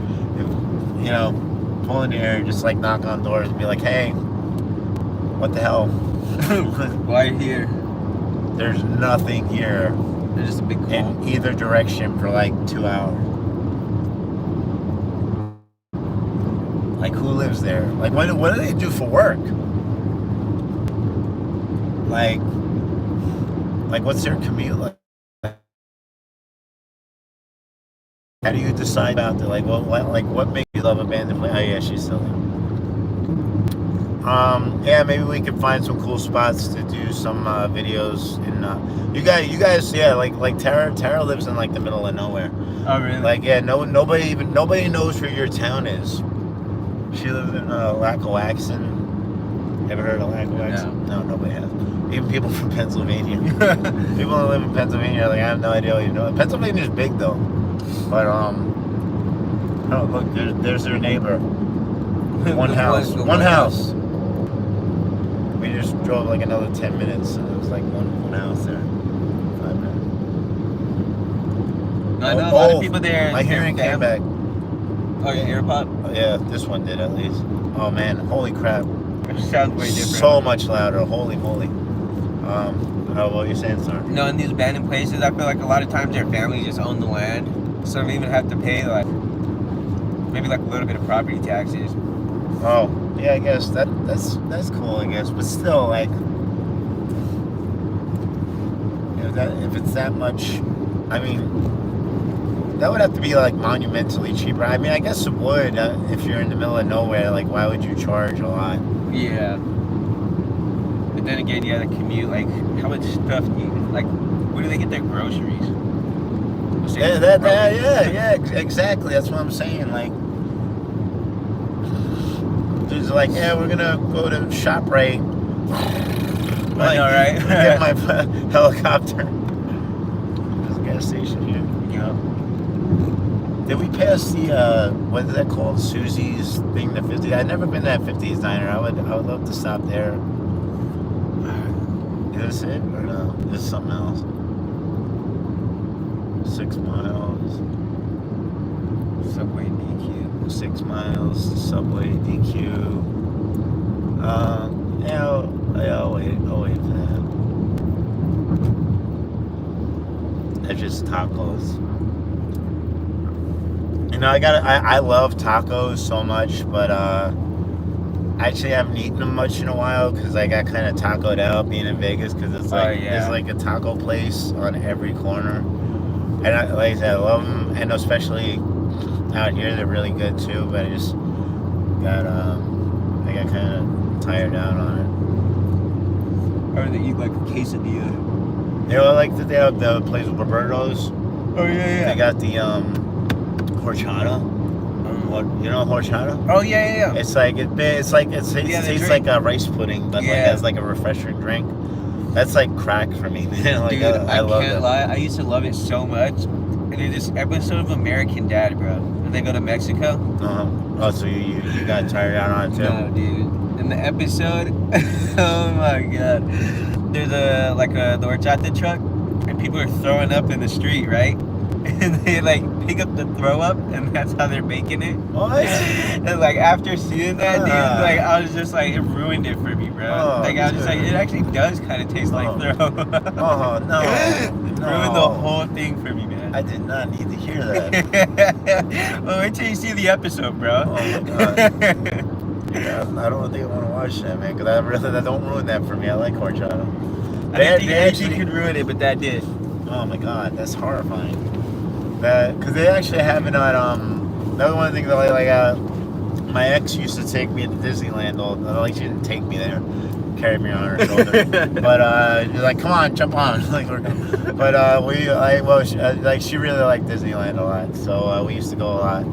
pull in here and just like knock on doors and be like, hey, what the hell? Why here? There's nothing here There's just a big hole. in either direction for like 2 hours. Like who lives there? Like what do they do for work? Like what's their commute like? How do you decide about the what makes you love abandoned place? Oh yeah, she's still there. Yeah, maybe we could find some cool spots to do some videos. And you guys, yeah, like Tara lives in like the middle of nowhere. Oh, really? Like, yeah, nobody knows where your town is. She lives in Lackawaxen. Ever heard of Lackawaxen? No, nobody has. Even people from Pennsylvania. People that live in Pennsylvania are like, I have no idea what you know. Pennsylvania's big though, but oh look, there's their neighbor. One house. One house. We just drove like another 10 minutes, and it was like one house there. 5 minutes. I know a lot of people there. My hearing came back. Oh, your AirPod? Oh, yeah, this one did at least. Oh man, holy crap! It sounds way different. So much louder. Holy moly. What were you saying, sir? No, in these abandoned places, I feel like a lot of times their families just own the land, so they even have to pay like maybe like a little bit of property taxes. Oh, yeah, I guess that's cool, I guess, but still, like, if it's that much, I mean, that would have to be like monumentally cheaper. I mean, I guess it would if you're in the middle of nowhere. Like, why would you charge a lot? Yeah. But then again, you had to commute. Like, how much stuff do you like? Where do they get their groceries? Yeah, exactly. That's what I'm saying. Like, there's like, yeah, we're gonna go to ShopRite. I know, right? Get my helicopter. There's a gas station here. Yeah. Did we pass the what is that called? Susie's thing, the 50s? I've never been to that 50s diner. I would love to stop there. Is this it or no? This is something else. 6 miles. Subway DQ. 6 miles. Subway DQ. Yeah, I'll wait for that. They're just tacos. You know, I love tacos so much, but I actually haven't eaten them much in a while because I got kind of tacoed out being in Vegas because it's like there's like a taco place on every corner, and like I said, I love them, and especially out here they're really good too. But I just got kind of tired out on it. Or they eat like a quesadilla. You know, I like that they have the place with Roberto's. Oh yeah. They got the horchata. What, you know horchata? Oh yeah. It's like it tastes like a rice pudding, but like as like a refreshing drink. That's like crack for me, man. Like, dude, I love it. I can't lie. I used to love it so much. And there's this episode of American Dad, bro. When they go to Mexico. Oh, so you got tired out on it too? No, dude. In the episode, oh my god. There's the horchata truck, and people are throwing up in the street, right? And they like pick up the throw up, and that's how they're making it. What? And like after seeing that, dude, like I was just like, it ruined it for me, bro. Like I was just like, it actually does kind of taste like throw up. Oh no! Ruined the whole thing for me, man. I did not need to hear that. Well, wait till you see the episode, bro. Oh my god! Yeah, I don't think I want to watch that, man, because that don't ruin that for me. I like horchata. I didn't think anything could ruin it, but that did. Oh my god, that's horrifying. Because they actually have it on, that was one of the things I like, my ex used to take me to Disneyland like she didn't take me there, carried me on her shoulder, but she's like, come on, jump on, like we're going. But she really liked Disneyland a lot, so we used to go a lot.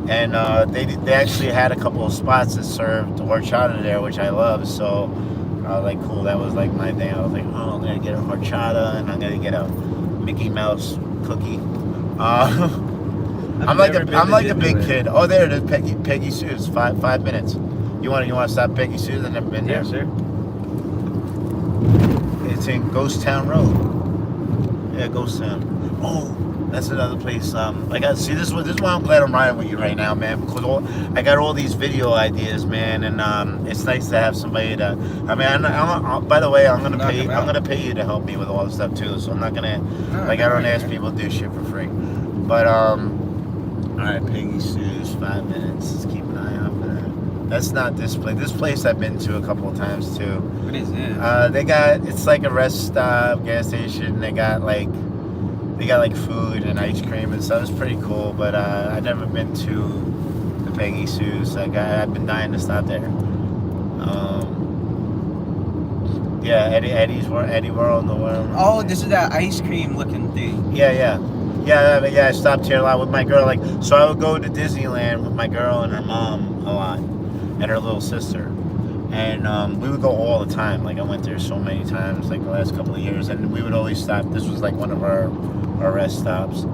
And they actually had a couple of spots that served horchata there, which I love, so I was like, cool, that was like my thing. I was like, oh, I'm gonna get a horchata and I'm gonna get a Mickey Mouse cookie. I'm like a big kid. Oh, there it is, Peggy Sue's. 5 minutes. You want to stop Peggy Sue's? I've never been there. Yeah, sure. It's in Ghost Town Road. Yeah, Ghost Town. Oh, that's another place. This is why I'm glad I'm riding with you right now, man. Because I got all these video ideas, man, and it's nice to have somebody to. I mean, by the way, I'm gonna pay you to help me with all this stuff too. So I'm not gonna I don't ask people to do shit for free. But all right, Peggy Sue's, 5 minutes. Let's keep an eye out for that. That's not this place. This place I've been to a couple of times too. What is it? It's like a rest stop, gas station. They got like food and ice cream and stuff. It's pretty cool, but I've never been to the Peggy Sue's. I've been dying to stop there. Yeah, Eddie World, the world. Oh, this is that ice cream looking thing. Yeah. I stopped here a lot with my girl. Like, so I would go to Disneyland with my girl and her mom a lot, and her little sister, and we would go all the time. Like, I went there so many times, like the last couple of years, and we would always stop. This was like one of our rest stops.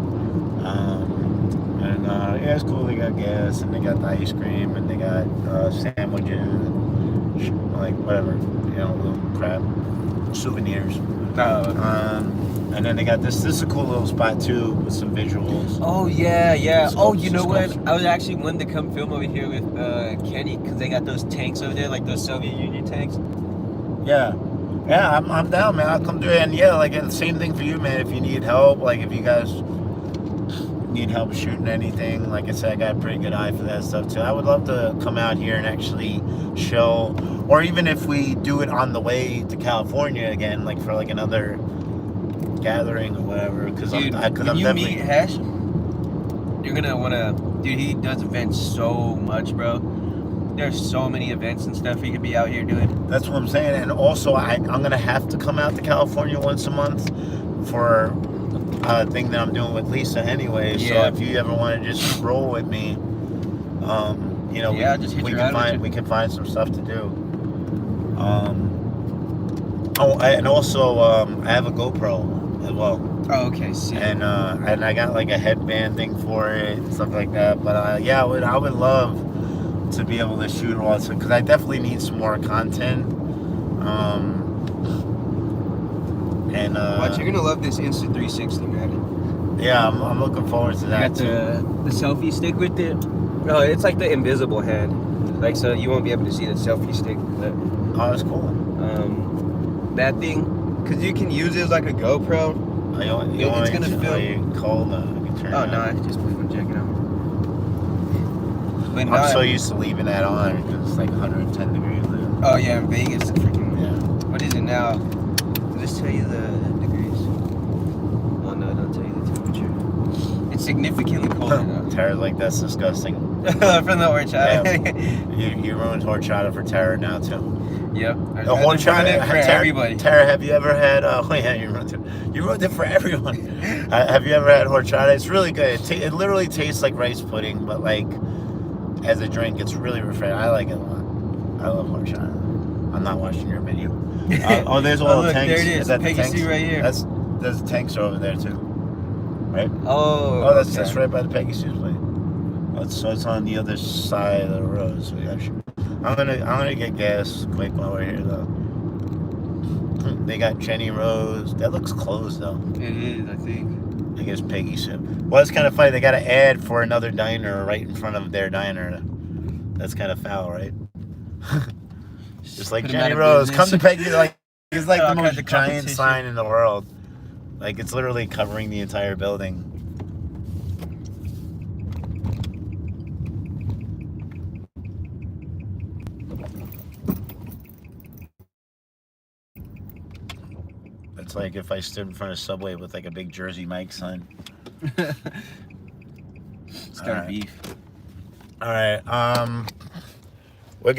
And yeah, it's cool. They got gas, and they got the ice cream, and they got sandwiches, and like whatever, little crap, souvenirs. And then they got this. This is a cool little spot too with some visuals. Oh yeah. Oh, you know what? Scopes. I was actually wanting to come film over here with Kenny because they got those tanks over there, like those Soviet Union tanks. Yeah, I'm down, man. I'll come through, and yeah, like the same thing for you, man. If you need help, like if you guys need help shooting anything, like I said, I got a pretty good eye for that stuff too. I would love to come out here and actually show, or even if we do it on the way to California again, like for like another gathering or whatever. Because Dude, I'm when you definitely meet Hesh, you're gonna wanna. Dude, he does events so much, bro. There's so many events and stuff he could be out here doing. That's what I'm saying, and also I'm gonna have to come out to California once a month for a thing that I'm doing with Lisa anyway. Yeah. So if you ever want to just roll with me, Yeah, just hit we your can island. find we can find some stuff to do. And also I have a GoPro as well, Oh, okay. See. and I got like a headband thing for it and stuff like that. But yeah, I would love to be able to shoot all this because I definitely need some more content. Watch, you're gonna love this Insta 360, man. Yeah, I'm looking forward to You that got too. the selfie stick with it. Oh, it's like the invisible hand. Like, so you won't be able to see the selfie stick. But, Oh, that's cool. that thing, because you can use it as like a GoPro. It's gonna film. Cold. You can turn Oh, it no, on. I just put my jacket on. But I'm so used to leaving that on because it's like 110 degrees there. Oh, yeah, in Vegas. Freaking, Yeah. what is it now? Did this tell you the degrees? Oh, no, don't tell you the temperature. It's significantly colder now. Tara's like, that's disgusting. From the horchata. You ruined horchata for Tara now too. Yep. The horchata for everybody. Tara, have you ever had? Oh yeah, you ruined it. You ruined it for everyone. Have you ever had horchata? It's really good. It literally tastes like rice pudding, but like as a drink, it's really refreshing. I like it a lot. I love horchata. I'm not watching your video. There's all the look, tanks. there it is. that the Peggy tanks? Sue right here. There's the tanks are over there too, right? Oh, That's right by the Peggy Sue's place. So it's on the other side of the road. So yeah, I'm gonna get gas quick while we're here though. They got Jenny Rose. That looks closed though. It is, I think. I guess Peggy Sue. Well, it's kind of funny. They got an ad for another diner right in front of their diner. That's kind of foul, right? Just like Put 'em out Jenny of Rose, come business. to Peggy. Like it's like the All kinds most of giant competition. sign in the world. Like it's literally covering the entire building. It's like if I stood in front of Subway with like a big Jersey Mike sign. Start Alright. beef. All right. We're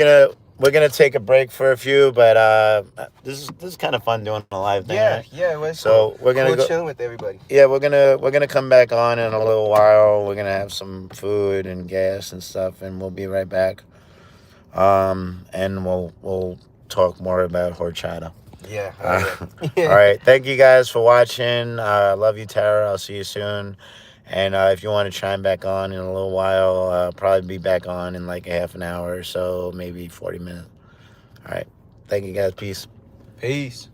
gonna take a break for a few, but this is kind of fun doing a live thing. Right? Yeah, it was So we're gonna go. chilling with everybody. Yeah, we're gonna come back on in a little while. We're gonna have some food and gas and stuff, and we'll be right back. And we'll talk more about horchata. Yeah. All right. Thank you guys for watching. Love you, Tara. I'll see you soon. And if you want to chime back on in a little while, I'll probably be back on in like a half an hour or so, maybe 40 minutes. All right. Thank you guys. Peace. Peace.